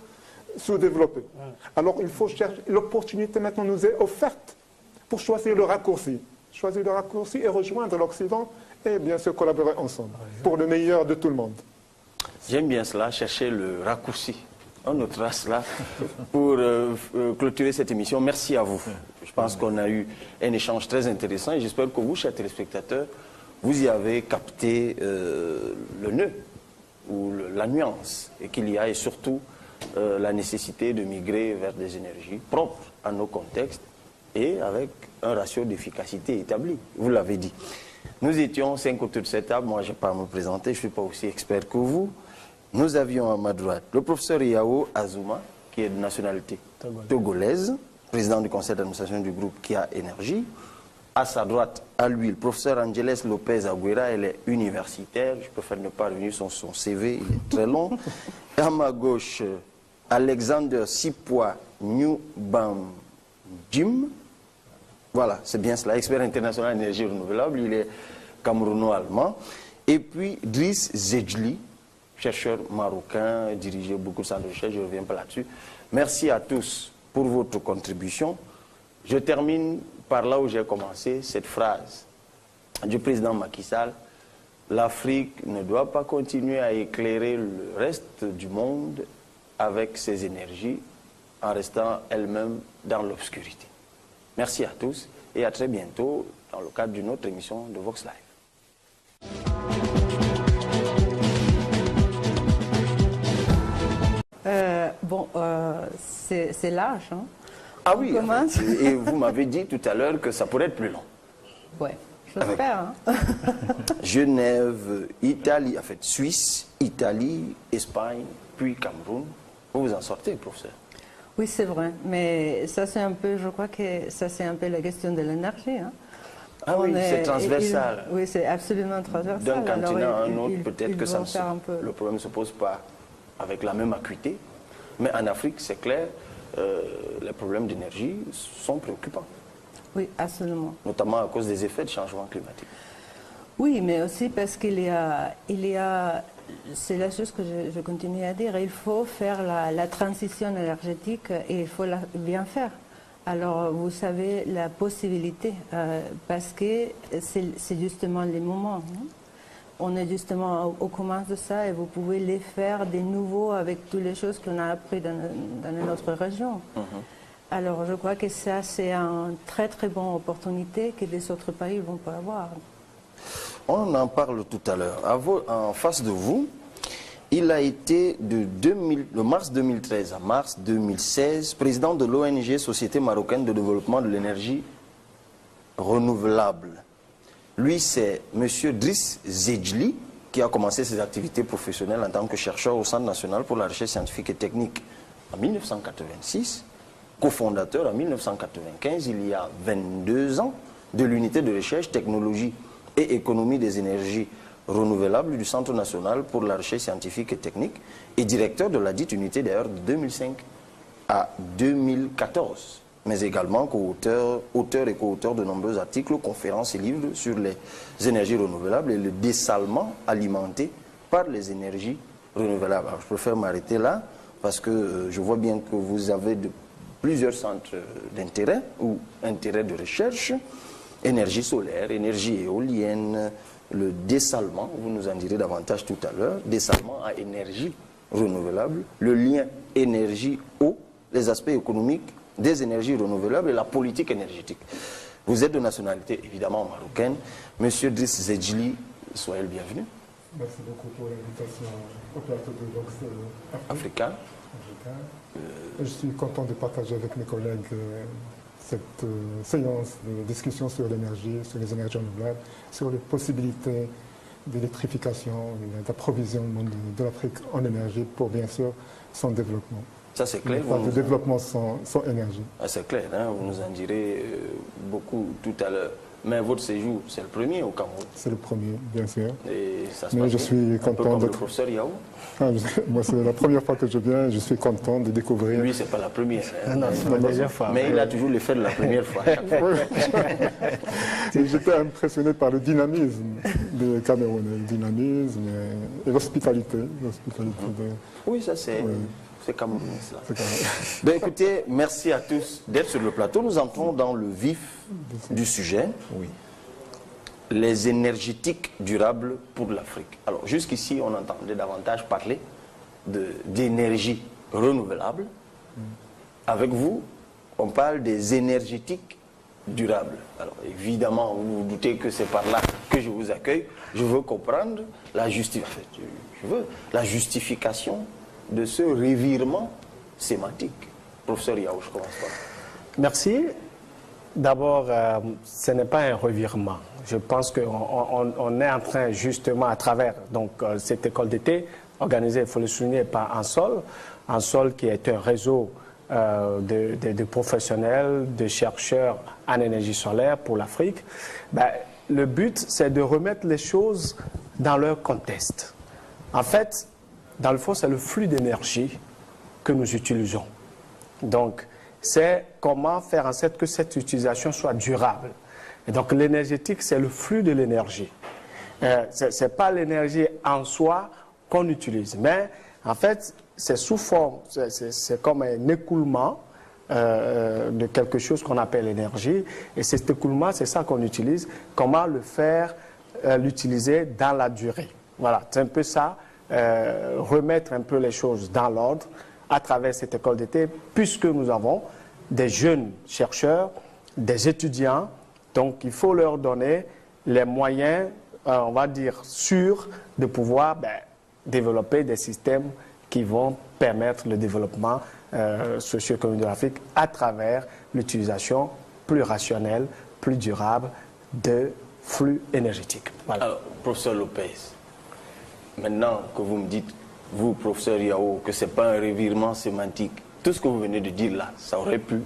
sous-développé. Alors il faut chercher, l'opportunité maintenant nous est offerte pour choisir le raccourci. Choisir le raccourci et rejoindre l'Occident et bien sûr collaborer ensemble pour le meilleur de tout le monde. J'aime bien cela, chercher le raccourci. On notera cela pour clôturer cette émission. Merci à vous. Je pense qu'on a eu un échange très intéressant et j'espère que vous, chers téléspectateurs, vous y avez capté le nœud ou la nuance et qu'il y a et surtout la nécessité de migrer vers des énergies propres à nos contextes et avec un ratio d'efficacité établi. Vous l'avez dit. Nous étions 5 autour de cette table. Moi, je n'ai pas à me présenter. Je ne suis pas aussi expert que vous. Nous avions à ma droite le professeur Yao Azuma, qui est de nationalité togolaise, président du conseil d'administration du groupe Kia Énergie. À sa droite, à lui, le professeur Angeles Lopez Aguera, elle est universitaire. Je préfère ne pas revenir sur son CV, il est très long. Et à ma gauche, Alexander Sipwa Newbam Jim. Voilà, c'est bien cela, expert international d'énergie renouvelable, il est camerouno-allemand. Et puis Driss Zedjili, chercheur marocain, dirigé beaucoup de centres de recherche, je ne reviens pas là-dessus. Merci à tous pour votre contribution. Je termine par là où j'ai commencé, cette phrase du président Macky Sall. L'Afrique ne doit pas continuer à éclairer le reste du monde avec ses énergies en restant elle-même dans l'obscurité. Merci à tous et à très bientôt dans le cadre d'une autre émission de Vox Live. C'est large. Hein? Ah oui, en fait, et vous m'avez dit tout à l'heure que ça pourrait être plus long. Ouais, j'espère. Hein? Genève, Italie, en fait Suisse, Italie, Espagne, puis Cameroun. Vous vous en sortez, professeur? Oui, c'est vrai, mais ça c'est un peu, je crois que ça c'est un peu la question de l'énergie. Hein? Ah oui, c'est transversal. Oui, c'est absolument transversal. D'un continent à un autre, peut-être que le problème ne se pose pas avec la même acuité. Mais en Afrique, c'est clair, les problèmes d'énergie sont préoccupants. Oui, absolument. Notamment à cause des effets de changement climatique. Oui, mais aussi parce qu'il y a, c'est la chose que je continue à dire, il faut faire la transition énergétique et il faut bien faire. Alors, vous savez, la possibilité, parce que c'est justement les moments. Hein. On est justement au commence de ça et vous pouvez les faire de nouveau avec toutes les choses qu'on a appris dans notre région. Alors, je crois que ça, c'est une très très bonne opportunité que les autres pays vont pas avoir. On en parle tout à l'heure. En face de vous, il a été de mars 2013 à mars 2016 président de l'ONG Société marocaine de développement de l'énergie renouvelable. Lui, c'est M. Driss Zedjli, qui a commencé ses activités professionnelles en tant que chercheur au Centre national pour la recherche scientifique et technique en 1986, cofondateur en 1995, il y a 22 ans, de l'unité de recherche, technologie et économie des énergies renouvelables du Centre national pour la recherche scientifique et technique, et directeur de la dite unité d'ailleurs de 2005 à 2014. Mais également auteur et co-auteur de nombreux articles, conférences et livres sur les énergies renouvelables et le dessalement alimenté par les énergies renouvelables. Alors, je préfère m'arrêter là parce que je vois bien que vous avez plusieurs centres d'intérêt ou intérêts de recherche, énergie solaire, énergie éolienne, le dessalement, vous nous en direz davantage tout à l'heure, dessalement à énergie renouvelable, le lien énergie-eau, les aspects économiques des énergies renouvelables et la politique énergétique. Vous êtes de nationalité évidemment marocaine. Monsieur Driss Zedjli, soyez le bienvenu. Merci beaucoup pour l'invitation au plateau de Vox Africa. Je suis content de partager avec mes collègues cette séance de discussion sur l'énergie, sur les énergies renouvelables, sur les possibilités d'électrification, d'approvisionnement de l'Afrique en énergie pour bien sûr son développement. Ça c'est clair. Le développement sans énergie. Ah, c'est clair, hein, vous nous en direz beaucoup tout à l'heure. Mais votre séjour, c'est le premier au Cameroun? C'est le premier, bien sûr. Et ça se Mais passe je bien, suis content le d'être... professeur Yao. Moi, c'est la première fois que je viens, je suis content de découvrir... Lui, c'est pas la première. Hein. Non, c'est la deuxième fois. Mais il a toujours l'effet de la première fois. J'étais impressionné par le dynamisme des Camerounais, le dynamisme et l'hospitalité. Oui, ça c'est... Oui. C'est Camerounais, cela. Ben, écoutez, merci à tous d'être sur le plateau. Nous entrons dans le vif du sujet. Oui. Les énergétiques durables pour l'Afrique. Alors, jusqu'ici, on entendait davantage parler d'énergie renouvelable. Avec vous, on parle des énergétiques durables. Alors, évidemment, vous vous doutez que c'est par là que je vous accueille. Je veux comprendre la justification de ce revirement sémantique. Professeur Yao, je commence par vous. Merci. D'abord, ce n'est pas un revirement. Je pense qu'on est en train, justement, à travers cette école d'été, organisée, il faut le souligner, par ANSOL qui est un réseau de professionnels, de chercheurs en énergie solaire pour l'Afrique. Le but, c'est de remettre les choses dans leur contexte. En fait, dans le fond, c'est le flux d'énergie que nous utilisons. Donc, c'est comment faire en sorte que cette utilisation soit durable. Et donc, l'énergétique, c'est le flux de l'énergie. Ce n'est pas l'énergie en soi qu'on utilise, mais en fait, c'est sous forme, c'est comme un écoulement de quelque chose qu'on appelle l'énergie. Et cet écoulement, c'est ça qu'on utilise. Comment le faire, l'utiliser dans la durée. Voilà, c'est un peu ça, remettre un peu les choses dans l'ordre à travers cette école d'été, puisque nous avons des jeunes chercheurs, des étudiants, donc il faut leur donner les moyens, on va dire, sûrs de pouvoir développer des systèmes qui vont permettre le développement socio-économique de l'Afrique à travers l'utilisation plus rationnelle, plus durable de flux énergétiques. Voilà. Alors, professeur Lopez, maintenant que vous me dites, vous, professeur Yao, que ce n'est pas un revirement sémantique, tout ce que vous venez de dire là, ça aurait pu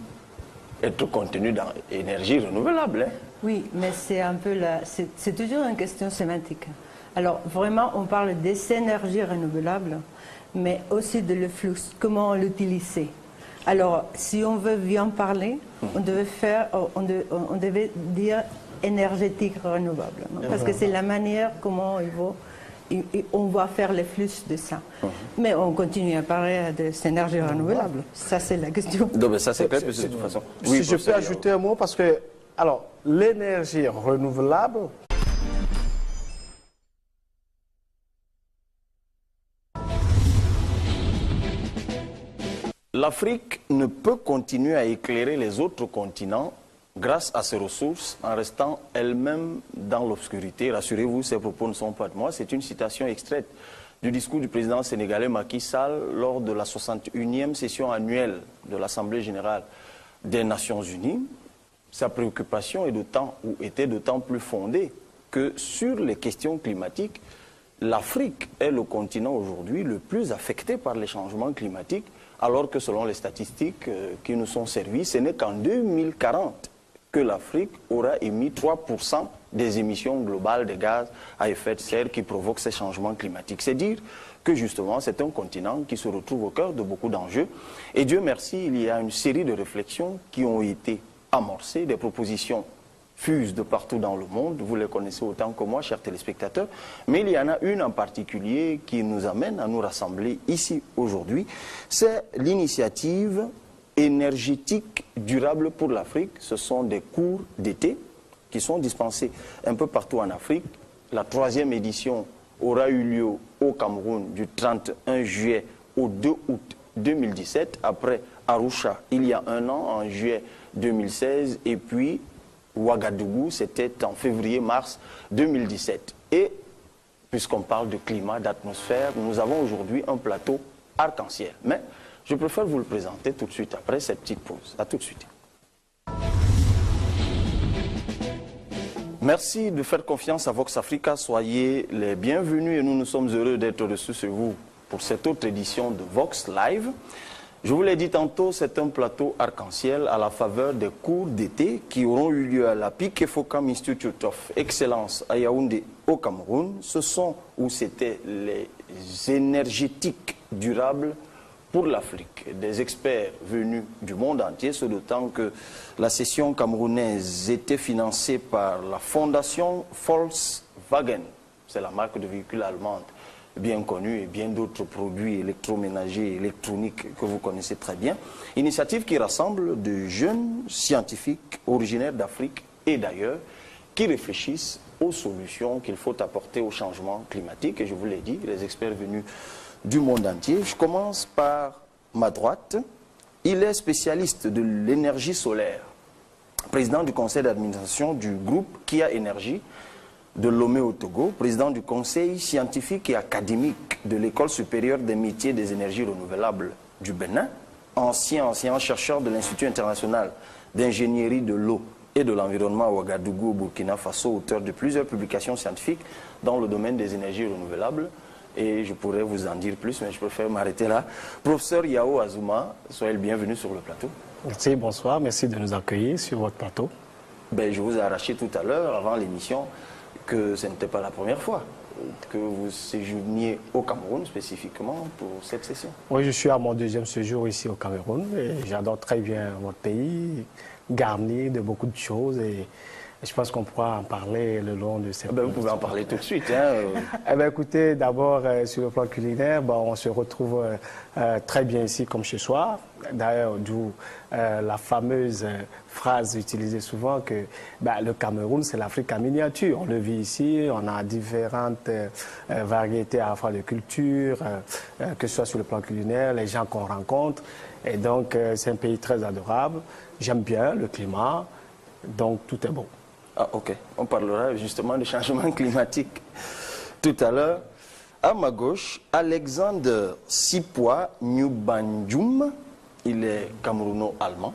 être contenu dans l'énergie renouvelable. Hein? Oui, mais c'est un peu c'est toujours une question sémantique. Alors vraiment, on parle des énergies renouvelables, mais aussi de le flux, comment l'utiliser. Alors, si on veut bien parler, on devait dire énergétique renouvelable, non? Parce que c'est la manière comment on va faire les flux de ça. Mais on continue à parler des énergies renouvelables. Ça, c'est la question. Donc, ça, c'est clair, de toute façon. Oui, si je peux ajouter un mot, parce que, alors, l'énergie renouvelable, l'Afrique ne peut continuer à éclairer les autres continents grâce à ses ressources en restant elle-même dans l'obscurité. Rassurez-vous, ces propos ne sont pas de moi. C'est une citation extraite du discours du président sénégalais Macky Sall lors de la 61e session annuelle de l'Assemblée générale des Nations unies. Sa préoccupation était d'autant plus fondée que sur les questions climatiques, l'Afrique est le continent aujourd'hui le plus affecté par les changements climatiques, alors que selon les statistiques qui nous sont servies, ce n'est qu'en 2040 que l'Afrique aura émis 3% des émissions globales de gaz à effet de serre qui provoquent ces changements climatiques. C'est dire que justement c'est un continent qui se retrouve au cœur de beaucoup d'enjeux. Et Dieu merci, il y a une série de réflexions qui ont été amorcées, des propositions fusent de partout dans le monde, vous les connaissez autant que moi, chers téléspectateurs, mais il y en a une en particulier qui nous amène à nous rassembler ici aujourd'hui, c'est l'initiative énergétique durable pour l'Afrique. Ce sont des cours d'été qui sont dispensés un peu partout en Afrique. La 3e édition aura eu lieu au Cameroun du 31 juillet au 2 août 2017, après Arusha il y a un an, en juillet 2016, et puis Ouagadougou, c'était en février-mars 2017. Et puisqu'on parle de climat, d'atmosphère, nous avons aujourd'hui un plateau arc-en-ciel. Mais je préfère vous le présenter tout de suite après cette petite pause. A tout de suite. Merci de faire confiance à Vox Africa. Soyez les bienvenus et nous sommes heureux d'être reçus sur vous pour cette autre édition de Vox Live. Je vous l'ai dit tantôt, c'est un plateau arc-en-ciel à la faveur des cours d'été qui auront eu lieu à la Piquet Focam Institute of Excellence à Yaoundé au Cameroun. Ce sont, ou c'était, les énergétiques durables pour l'Afrique. Des experts venus du monde entier, ce d'autant que la session camerounaise était financée par la fondation Volkswagen. C'est la marque de véhicules allemande bien connue et bien d'autres produits électroménagers et électroniques que vous connaissez très bien. Initiative qui rassemble de jeunes scientifiques originaires d'Afrique et d'ailleurs qui réfléchissent aux solutions qu'il faut apporter au changement climatique. Et je vous l'ai dit, les experts venus du monde entier. Je commence par ma droite. Il est spécialiste de l'énergie solaire, président du conseil d'administration du groupe Kia Énergie de Lomé au Togo, président du conseil scientifique et académique de l'école supérieure des métiers des énergies renouvelables du Bénin, ancien chercheur de l'Institut international d'ingénierie de l'eau et de l'environnement à Ouagadougou, au Burkina Faso, auteur de plusieurs publications scientifiques dans le domaine des énergies renouvelables. Et je pourrais vous en dire plus, mais je préfère m'arrêter là. Professeur Yao Azuma, soyez le bienvenu sur le plateau. Merci, bonsoir, merci de nous accueillir sur votre plateau. Je vous ai arraché tout à l'heure, avant l'émission, que ce n'était pas la première fois que vous séjourniez au Cameroun spécifiquement pour cette session. Oui, je suis à mon 2e séjour ici au Cameroun et j'adore très bien votre pays, garni de beaucoup de choses et Je pense qu'on pourra en parler le long de cette Vous pouvez en parler tout de suite. Hein. Écoutez, d'abord, sur le plan culinaire, on se retrouve très bien ici comme chez soi. D'ailleurs, d'où la fameuse phrase utilisée souvent que le Cameroun, c'est l'Afrique en miniature. On le vit ici, on a différentes variétés à la fois de culture, que ce soit sur le plan culinaire, les gens qu'on rencontre. Et donc, c'est un pays très adorable. J'aime bien le climat, donc tout est bon. Ah, ok. On parlera justement du changement climatique tout à l'heure. À ma gauche, Alexander Sipwa Nyubandjoum, il est camerouno-allemand,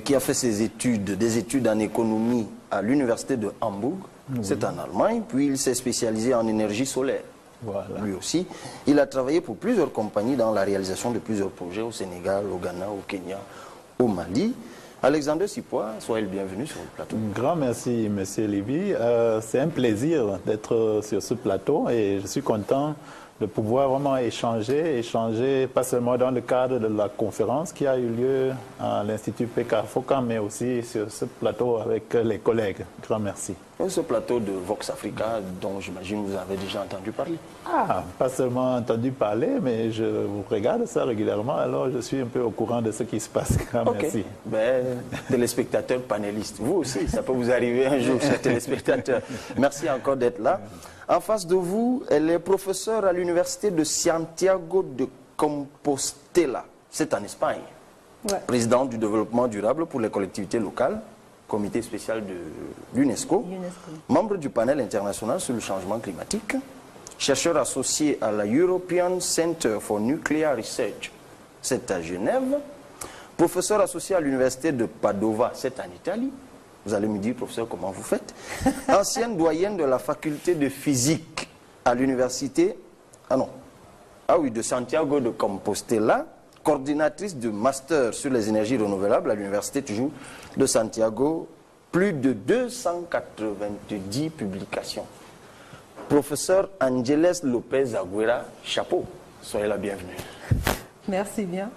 qui a fait des études en économie à l'université de Hambourg, c'est en Allemagne, puis il s'est spécialisé en énergie solaire. Voilà. Lui aussi, il a travaillé pour plusieurs compagnies dans la réalisation de plusieurs projets au Sénégal, au Ghana, au Kenya, au Mali. Alexander Sipwa, soyez le bienvenu sur le plateau. Grand merci, Monsieur Lévy. C'est un plaisir d'être sur ce plateau et je suis content de pouvoir vraiment échanger pas seulement dans le cadre de la conférence qui a eu lieu à l'Institut PK-FOCAM, mais aussi sur ce plateau avec les collègues. Grand merci. Ce plateau de Vox Africa, dont j'imagine vous avez déjà entendu parler. Ah, pas seulement entendu parler, mais je vous regarde ça régulièrement, alors je suis un peu au courant de ce qui se passe. Grand merci. Téléspectateurs, panélistes, vous aussi, ça peut vous arriver un jour, chers téléspectateurs. Merci encore d'être là. En face de vous, elle est professeure à l'université de Santiago de Compostela. C'est en Espagne. Ouais. Présidente du développement durable pour les collectivités locales, comité spécial de l'UNESCO, membre du panel international sur le changement climatique, chercheur associé à la European Center for Nuclear Research, c'est à Genève, professeur associé à l'université de Padova, c'est en Italie. Vous allez me dire, professeur, comment vous faites? Ancienne doyenne de la faculté de physique à l'université de Santiago de Compostela, coordinatrice de master sur les énergies renouvelables à l'université toujours de Santiago, plus de 290 publications. Professeur Angeles Lopez Aguera, chapeau, soyez la bienvenue. Merci bien.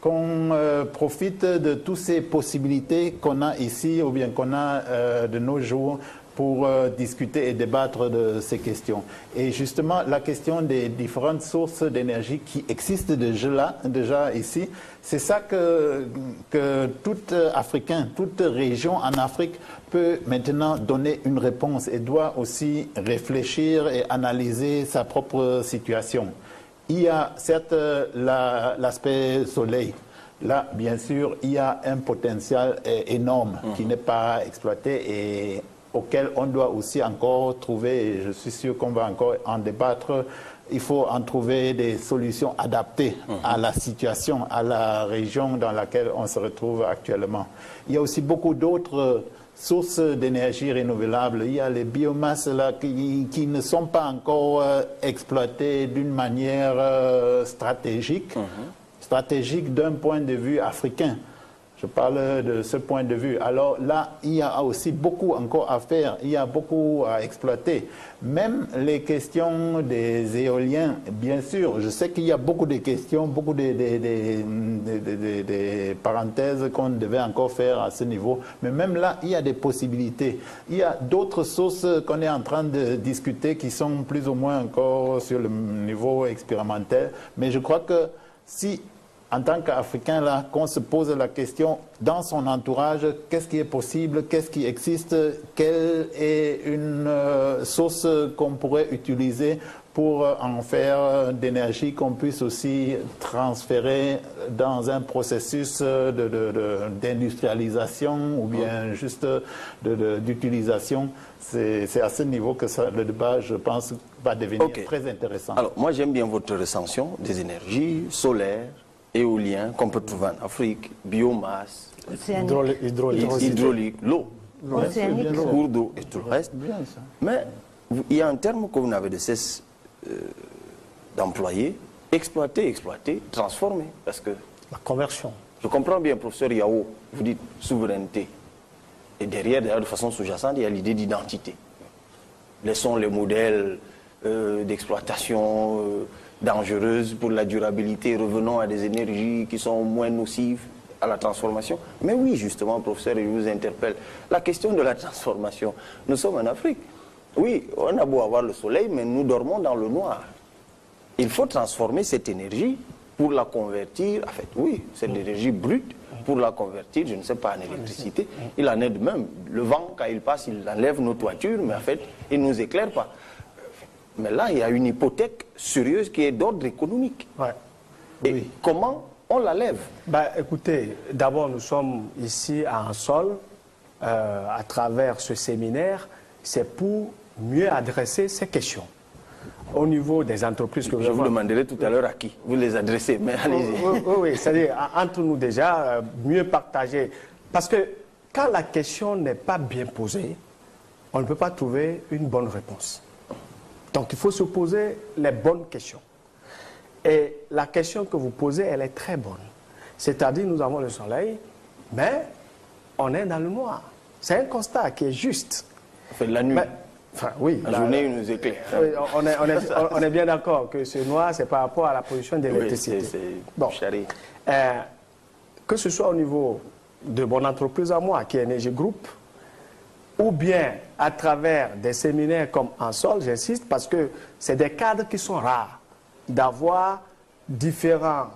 Qu'on profite de toutes ces possibilités qu'on a ici ou bien qu'on a de nos jours pour discuter et débattre de ces questions. Et justement, la question des différentes sources d'énergie qui existent déjà ici, c'est ça que tout Africain, toute région en Afrique peut maintenant donner une réponse et doit aussi réfléchir et analyser sa propre situation. Il y a certes l'aspect soleil. Là, bien sûr, il y a un potentiel énorme qui n'est pas exploité et auquel on doit aussi encore trouver, et je suis sûr qu'on va encore en débattre, il faut en trouver des solutions adaptées à la situation, à la région dans laquelle on se retrouve actuellement. Il y a aussi beaucoup d'autres sources d'énergie renouvelable. Il y a les biomasses là, qui ne sont pas encore exploitées d'une manière stratégique, stratégique d'un point de vue africain. Je parle de ce point de vue. Alors là, il y a aussi beaucoup encore à faire, il y a beaucoup à exploiter. Même les questions des éoliens, bien sûr, je sais qu'il y a beaucoup de questions, beaucoup de parenthèses qu'on devait encore faire à ce niveau. Mais même là, il y a des possibilités. Il y a d'autres sources qu'on est en train de discuter qui sont plus ou moins encore sur le niveau expérimental. Mais je crois que si en tant qu'Africain, là, qu'on se pose la question dans son entourage, qu'est-ce qui est possible, qu'est-ce qui existe, quelle est une source qu'on pourrait utiliser pour en faire d'énergie qu'on puisse aussi transférer dans un processus d'industrialisation ou bien juste d'utilisation. C'est à ce niveau que le débat, je pense, va devenir très intéressant. Alors, moi, j'aime bien votre recension des énergies solaires, éolien qu'on peut trouver en Afrique, biomasse, hydraulique, l'eau, cours d'eau et tout le reste. Mais il y a un terme que vous n'avez de cesse d'employer, exploiter, transformer. Parce que la conversion. Je comprends bien, professeur Yao, vous dites souveraineté. Et derrière, de façon sous-jacente, il y a l'idée d'identité. Laissons les modèles d'exploitation dangereuses pour la durabilité. Revenons à des énergies qui sont moins nocives. à la transformation. Mais oui, justement, professeur, je vous interpelle. La question de la transformation, nous sommes en Afrique. Oui, on a beau avoir le soleil, mais nous dormons dans le noir. Il faut transformer cette énergie pour la convertir, en fait, oui, cette énergie brute, pour la convertir, je ne sais pas, en électricité. Il en est de même. Le vent, quand il passe, il enlève nos toitures, mais en fait, il ne nous éclaire pas. Mais là, il y a une hypothèque sérieuse qui est d'ordre économique. Ouais. Et Oui. comment on la lève? Écoutez, d'abord, nous sommes ici à Ansol, à travers ce séminaire, c'est pour mieux adresser ces questions au niveau des entreprises que Je vous demanderai tout à l'heure à qui vous les adressez, mais allez-y. Oui, c'est-à-dire entre nous déjà, mieux partager. Parce que quand la question n'est pas bien posée, on ne peut pas trouver une bonne réponse. Donc il faut se poser les bonnes questions. Et la question que vous posez, elle est très bonne. C'est-à-dire, nous avons le soleil, mais on est dans le noir. C'est un constat qui est juste. Ça fait de la nuit. Mais, enfin, oui. La journée, il nous éclaire. Oui, on est bien d'accord que ce noir, c'est par rapport à la production d'électricité. Oui, c'est bon. charré. Que ce soit au niveau de mon entreprise à moi, qui est Energy Group, ou bien à travers des séminaires comme Ansol, j'insiste, parce que c'est des cadres qui sont rares, d'avoir différents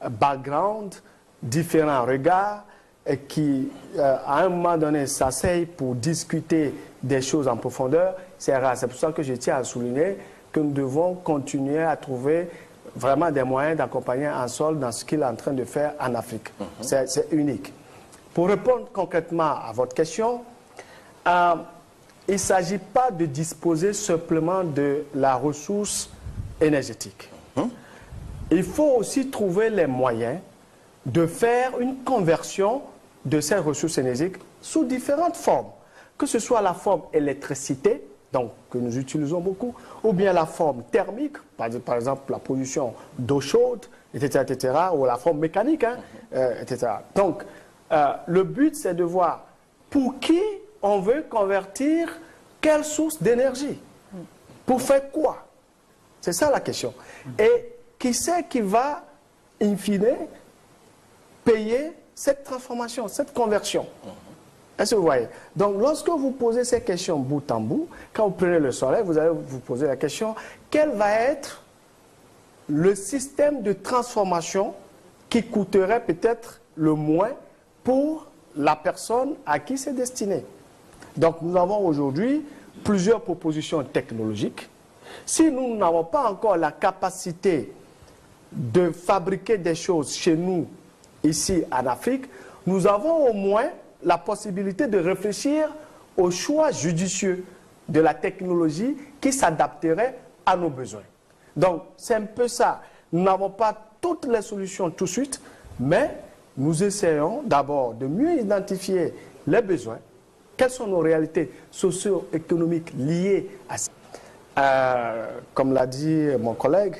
backgrounds, différents regards, et qui, à un moment donné, s'asseyent pour discuter des choses en profondeur, c'est rare. C'est pour ça que je tiens à souligner que nous devons continuer à trouver vraiment des moyens d'accompagner Ansol dans ce qu'il est en train de faire en Afrique. C'est unique. Pour répondre concrètement à votre question, il ne s'agit pas de disposer simplement de la ressource énergétique. Il faut aussi trouver les moyens de faire une conversion de ces ressources énergétiques sous différentes formes, que ce soit la forme électricité, donc que nous utilisons beaucoup, ou bien la forme thermique, par exemple la production d'eau chaude, etc., ou la forme mécanique, etc. Donc, le but, c'est de voir pour qui on veut convertir quelle source d'énergie, pour faire quoi. C'est ça la question. Et qui c'est qui va, in fine, payer cette transformation, cette conversion? Est-ce que vous voyez? Donc, lorsque vous posez ces questions bout en bout, quand vous prenez le soleil, vous allez vous poser la question, quel va être le système de transformation qui coûterait peut-être le moins pour la personne à qui c'est destiné? Donc, nous avons aujourd'hui plusieurs propositions technologiques. Si nous n'avons pas encore la capacité de fabriquer des choses chez nous, ici en Afrique, nous avons au moins la possibilité de réfléchir au choix judicieux de la technologie qui s'adapterait à nos besoins. Donc, c'est un peu ça. Nous n'avons pas toutes les solutions tout de suite, mais nous essayons d'abord de mieux identifier les besoins. Quelles sont nos réalités socio-économiques liées à ça? Comme l'a dit mon collègue,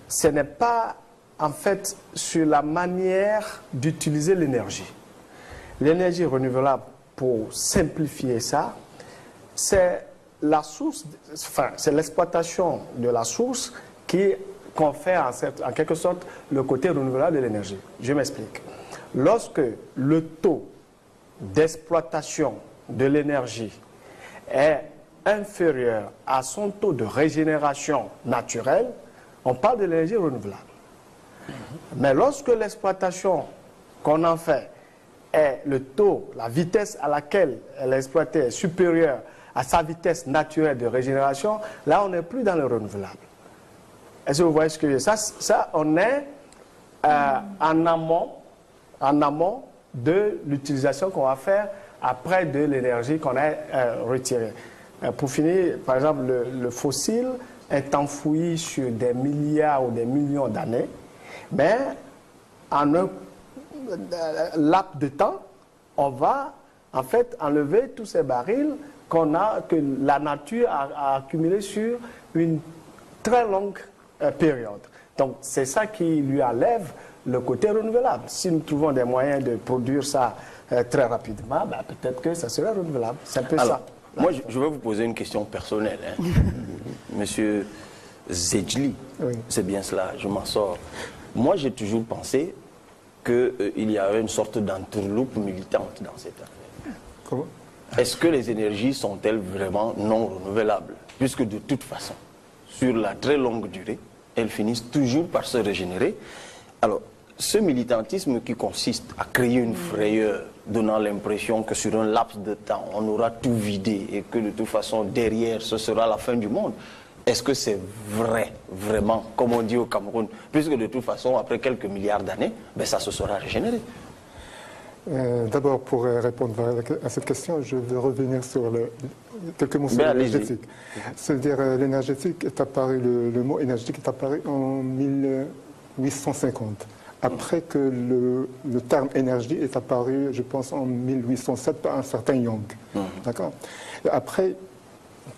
ce n'est pas en fait sur la manière d'utiliser l'énergie. L'énergie renouvelable, pour simplifier ça, c'est la source, enfin, c'est l'exploitation de la source qui confère en quelque sorte le côté renouvelable de l'énergie. Je m'explique. Lorsque le taux d'exploitation de l'énergie est inférieur à son taux de régénération naturelle, on parle de l'énergie renouvelable. Mais lorsque l'exploitation qu'on en fait est le taux, la vitesse à laquelle elle est exploitée est supérieure à sa vitesse naturelle de régénération, là on n'est plus dans le renouvelable. Est-ce que vous voyez ce que je veux dire? Ça, on est en amont de l'utilisation qu'on va faire après de l'énergie qu'on a retirée. Pour finir, par exemple, le fossile est enfoui sur des milliards ou des millions d'années, mais en un laps de temps, on va en fait enlever tous ces barils que la nature a accumulés sur une très longue période. Donc c'est ça qui lui enlève le côté renouvelable. Si nous trouvons des moyens de produire ça très rapidement, peut-être que ça serait renouvelable. C'est un peu ça. Moi, je vais vous poser une question personnelle. Monsieur Zedjli, oui. C'est bien cela, je m'en sors. Moi, j'ai toujours pensé qu'il y a une sorte d'entourloupe militante dans cette affaire. Comment? Est-ce que les énergies sont-elles vraiment non renouvelables? Puisque de toute façon, sur la très longue durée, elles finissent toujours par se régénérer. Alors, ce militantisme qui consiste à créer une frayeur, donnant l'impression que sur un laps de temps, on aura tout vidé et que de toute façon, derrière, ce sera la fin du monde. Est-ce que c'est vrai, vraiment, comme on dit au Cameroun? Puisque de toute façon, après quelques milliards d'années, ben, ça se sera régénéré. D'abord, pour répondre à cette question, je veux revenir sur quelques mots sur Ben, l'énergétique. C'est-à-dire, l'énergétique est apparu, le mot énergétique est apparu en 1850. Après que le terme énergie est apparu, je pense, en 1807 par un certain Young. D'accord? Après,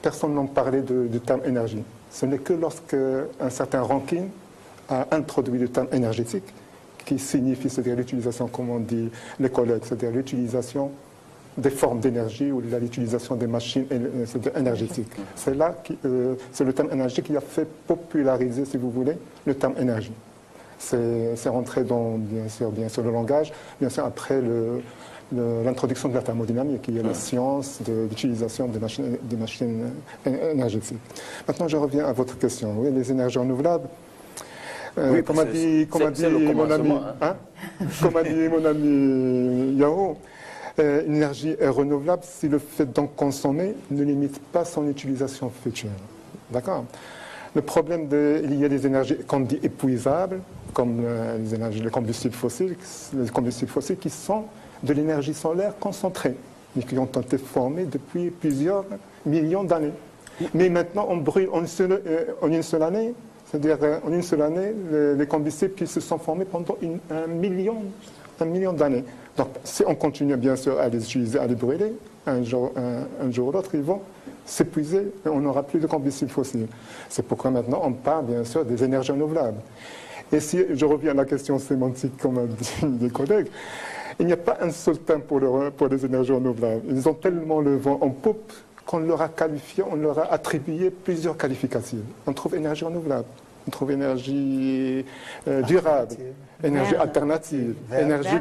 personne n'en parlait du terme énergie. Ce n'est que lorsque un certain Rankine a introduit le terme énergétique, qui signifie, c'est-à-dire l'utilisation, comme on dit les collègues, c'est-à-dire l'utilisation des formes d'énergie ou l'utilisation des machines énergétiques. C'est là, c'est le terme énergie qui a fait populariser, si vous voulez, le terme énergie. C'est rentré dans, bien sûr, le langage, bien sûr, après l'introduction de la thermodynamique, qui est la science de l'utilisation des machines énergétiques. Maintenant, je reviens à votre question. Oui, les énergies renouvelables. Oui, comme a dit mon ami Yao, une énergie est renouvelable si le fait d'en consommer ne limite pas son utilisation future. D'accord? Le problème, il y a des énergies qu'on dit épuisables, comme les combustibles fossiles qui sont de l'énergie solaire concentrée, et qui ont été formés depuis plusieurs millions d'années. Mais maintenant, on brûle en une seule année. C'est-à-dire, en une seule année, les combustibles qui se sont formés pendant un million d'années. Donc, si on continue bien sûr à les utiliser, à les brûler, un jour ou l'autre, ils vont s'épuiser et on n'aura plus de combustibles fossiles. C'est pourquoi maintenant on parle bien sûr des énergies renouvelables. Et si je reviens à la question sémantique, comme a dit des collègues, il n'y a pas un seul terme pour les énergies renouvelables. Ils ont tellement le vent en poupe qu'on leur a qualifié, on leur a attribué plusieurs qualificatifs. On trouve énergie renouvelable, on trouve énergie durable, énergie alternative, énergie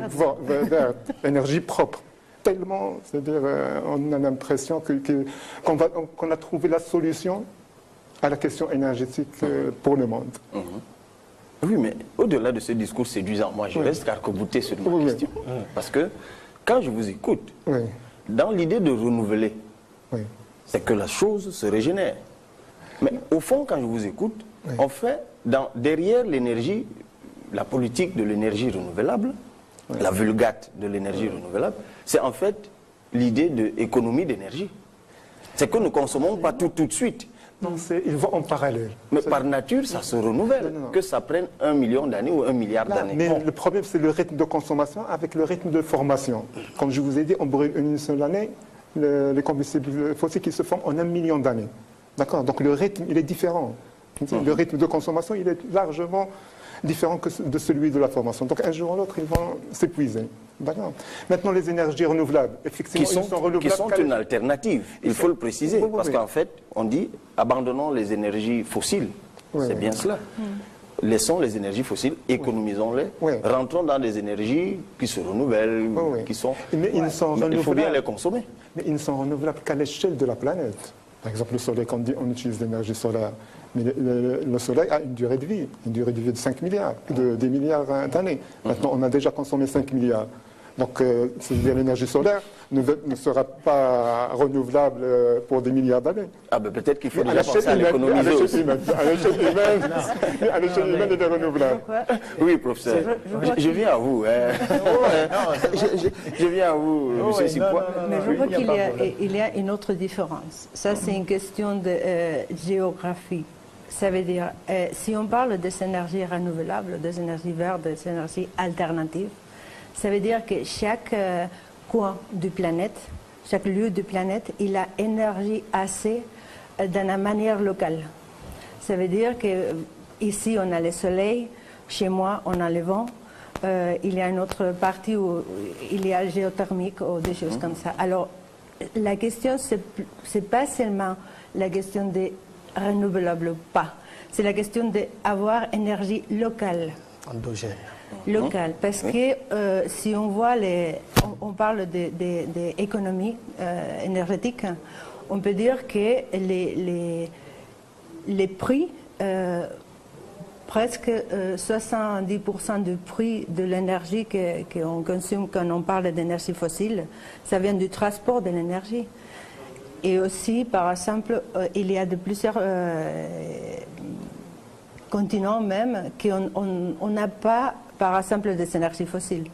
verte, énergie propre. Tellement, c'est-à-dire, on a l'impression qu'on a trouvé la solution à la question énergétique pour le monde. Oui, mais au-delà de ce discours séduisant, moi je reste arc-bouté sur ma question. Parce que quand je vous écoute, dans l'idée de renouveler, c'est que la chose se régénère. Mais au fond, quand je vous écoute, en fait, derrière l'énergie, la politique de l'énergie renouvelable, la vulgate de l'énergie renouvelable, c'est en fait l'idée d'économie d'énergie. C'est que nous ne consommons pas tout de suite. Non, ils vont en parallèle. Mais par nature, ça se renouvelle. Non. Que ça prenne 1 million d'années ou 1 milliard d'années. Mais le problème, c'est le rythme de consommation avec le rythme de formation. Comme je vous ai dit, on brûle une seule année les combustibles fossiles qui se forment en 1 million d'années. D'accord? Donc le rythme, il est différent. Le rythme de consommation, il est largement différent de celui de la formation. Donc un jour ou l'autre, ils vont s'épuiser. D'accord. Maintenant, les énergies renouvelables, effectivement, qui sont une alternative, il faut le préciser, parce qu'en fait, on dit abandonnons les énergies fossiles. C'est bien cela. Laissons les énergies fossiles, économisons-les, rentrons dans des énergies qui se renouvellent, qui sont... Mais il faut bien les consommer. Mais ils ne sont renouvelables qu'à l'échelle de la planète. Par exemple, le soleil, quand on utilise l'énergie solaire, mais le soleil a une durée de vie de 5 milliards, de 10 milliards d'années. Maintenant, on a déjà consommé 5 milliards. Donc, l'énergie solaire ne sera pas renouvelable pour des milliards d'années. Ah ben peut-être qu'il faut déjà penser à l'économiser aussi. À l'échelle humaine, elle est renouvelable. Oui, professeur. Je viens à vous. Je viens à vous, M. Sipois. Mais je vois qu'il y a une autre différence. Ça, c'est une question de géographie. Ça veut dire, si on parle des énergies renouvelables, des énergies vertes, des énergies alternatives, ça veut dire que chaque coin de planète, chaque lieu de planète, il a énergie assez d'une manière locale. Ça veut dire que ici on a le soleil, chez moi on a le vent, il y a une autre partie où il y a le géothermique ou des choses comme ça. Alors la question, c'est pas seulement la question de renouvelable ou pas, c'est la question d'avoir énergie locale. Endogène. Local, parce que si on voit on parle des économies énergétiques, on peut dire que les prix, presque 70% du prix de l'énergie qu'on consomme quand on parle d'énergie fossile, ça vient du transport de l'énergie. Et aussi, par exemple, il y a de plusieurs continents même qu'on n'a pas, par exemple, des énergies fossiles.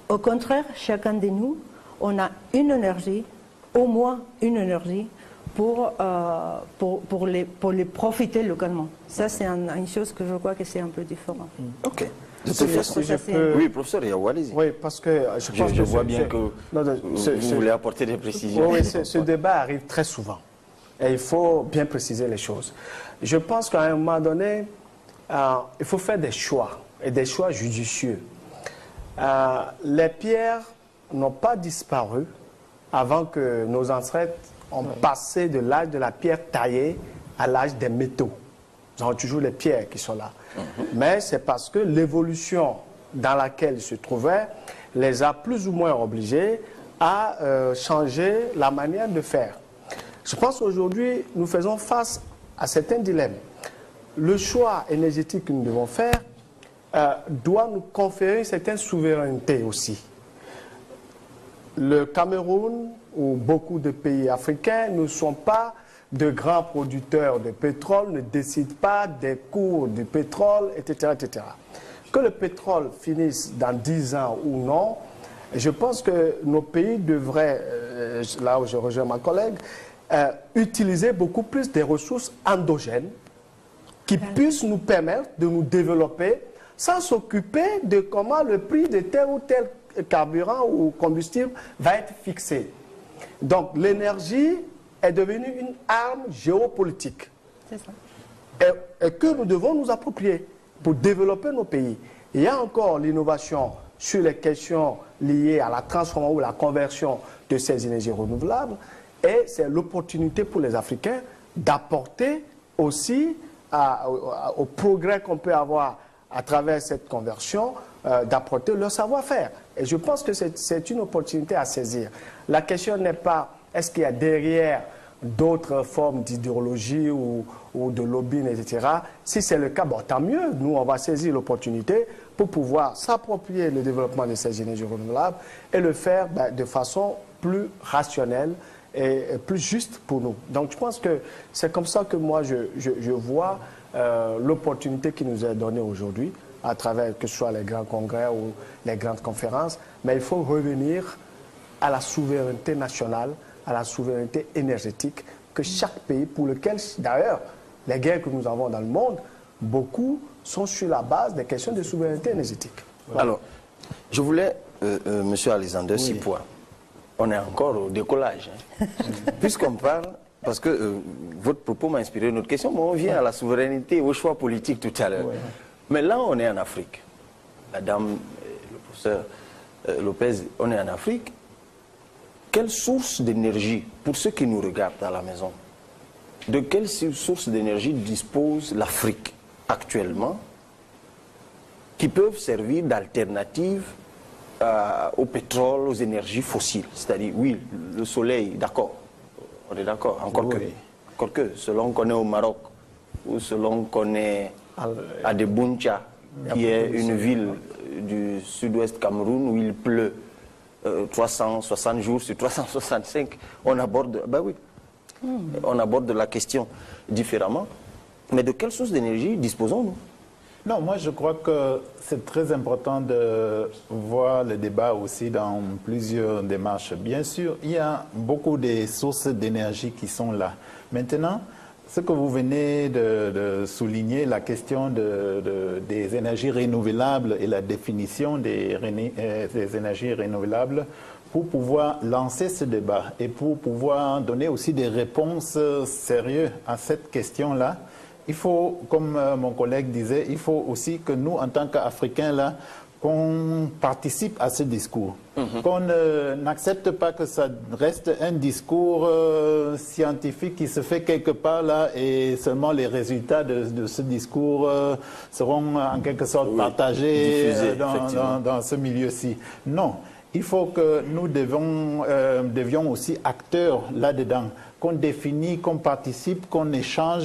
Au contraire, chacun de nous, on a une énergie, au moins une énergie, pour les profiter localement. Ça, c'est une chose que je crois que c'est un peu différent. Ok. De toute façon, oui, professeur Yao, allez-y. Oui, parce que je vois bien que vous voulez apporter des précisions. Oui, ce débat arrive très souvent. Et il faut bien préciser les choses. Je pense qu'à un moment donné, il faut faire des choix, et des choix judicieux. Les pierres n'ont pas disparu avant que nos ancêtres ont passé de l'âge de la pierre taillée à l'âge des métaux. Nous avons toujours les pierres qui sont là. Mais c'est parce que l'évolution dans laquelle ils se trouvaient les a plus ou moins obligés à changer la manière de faire. Je pense qu'aujourd'hui, nous faisons face à certains dilemmes. Le choix énergétique que nous devons faire doit nous conférer une certaine souveraineté aussi. Le Cameroun ou beaucoup de pays africains ne sont pas de grands producteurs de pétrole, ne décident pas des cours du pétrole, etc., etc. Que le pétrole finisse dans 10 ans ou non, je pense que nos pays devraient, là où je rejoins ma collègue, utiliser beaucoup plus des ressources endogènes qui puissent nous permettre de nous développer sans s'occuper de comment le prix de tel ou tel carburant ou combustible va être fixé. Donc l'énergie est devenue une arme géopolitique. C'est ça. Et que nous devons nous approprier pour développer nos pays. Il y a encore l'innovation sur les questions liées à la transformation ou la conversion de ces énergies renouvelables. Et c'est l'opportunité pour les Africains d'apporter aussi au progrès qu'on peut avoir à travers cette conversion, d'apporter leur savoir-faire. Et je pense que c'est une opportunité à saisir. La question n'est pas est-ce qu'il y a derrière d'autres formes d'idéologie ou de lobbying, etc. Si c'est le cas, bon, tant mieux. Nous, on va saisir l'opportunité pour pouvoir s'approprier le développement de ces énergies renouvelables et le faire de façon plus rationnelle et plus juste pour nous. Donc, je pense que c'est comme ça que moi, je vois l'opportunité qui nous est donnée aujourd'hui à travers que ce soit les grands congrès ou les grandes conférences. Mais il faut revenir à la souveraineté nationale, à la souveraineté énergétique que chaque pays, pour lequel, d'ailleurs, les guerres que nous avons dans le monde, beaucoup sont sur la base des questions de souveraineté énergétique. Voilà. Alors, je voulais, Monsieur Alexander Sipois, on est encore au décollage. Hein. Puisqu'on parle, parce que votre propos m'a inspiré une autre question, mais on vient à la souveraineté, au choix politique tout à l'heure. Ouais. Mais là, on est en Afrique. La dame, le professeur Lopez, on est en Afrique. Quelle source d'énergie, pour ceux qui nous regardent à la maison, de quelle source d'énergie dispose l'Afrique actuellement qui peuvent servir d'alternative au pétrole, aux énergies fossiles? C'est-à-dire, oui, le soleil, d'accord, on est d'accord, encore que, selon qu'on est au Maroc, ou selon qu'on est à Debuncha, qui est une ville du sud-ouest Cameroun où il pleut 360 jours sur 365, on aborde, on aborde la question différemment. Mais de quelle source d'énergie disposons-nous? Non, moi je crois que c'est très important de voir le débat aussi dans plusieurs démarches. Bien sûr, il y a beaucoup de sources d'énergie qui sont là. Maintenant, ce que vous venez de souligner, la question des énergies renouvelables et la définition des énergies renouvelables, pour pouvoir lancer ce débat et pour pouvoir donner aussi des réponses sérieuses à cette question-là, il faut, comme mon collègue disait, il faut aussi que nous, en tant qu'Africains, là, qu'on participe à ce discours, qu'on n'accepte pas que ça reste un discours scientifique qui se fait quelque part là et seulement les résultats de ce discours seront en quelque sorte partagés dans ce milieu-ci. Non, il faut que nous devions aussi acteurs là-dedans, qu'on définit, qu'on participe, qu'on échange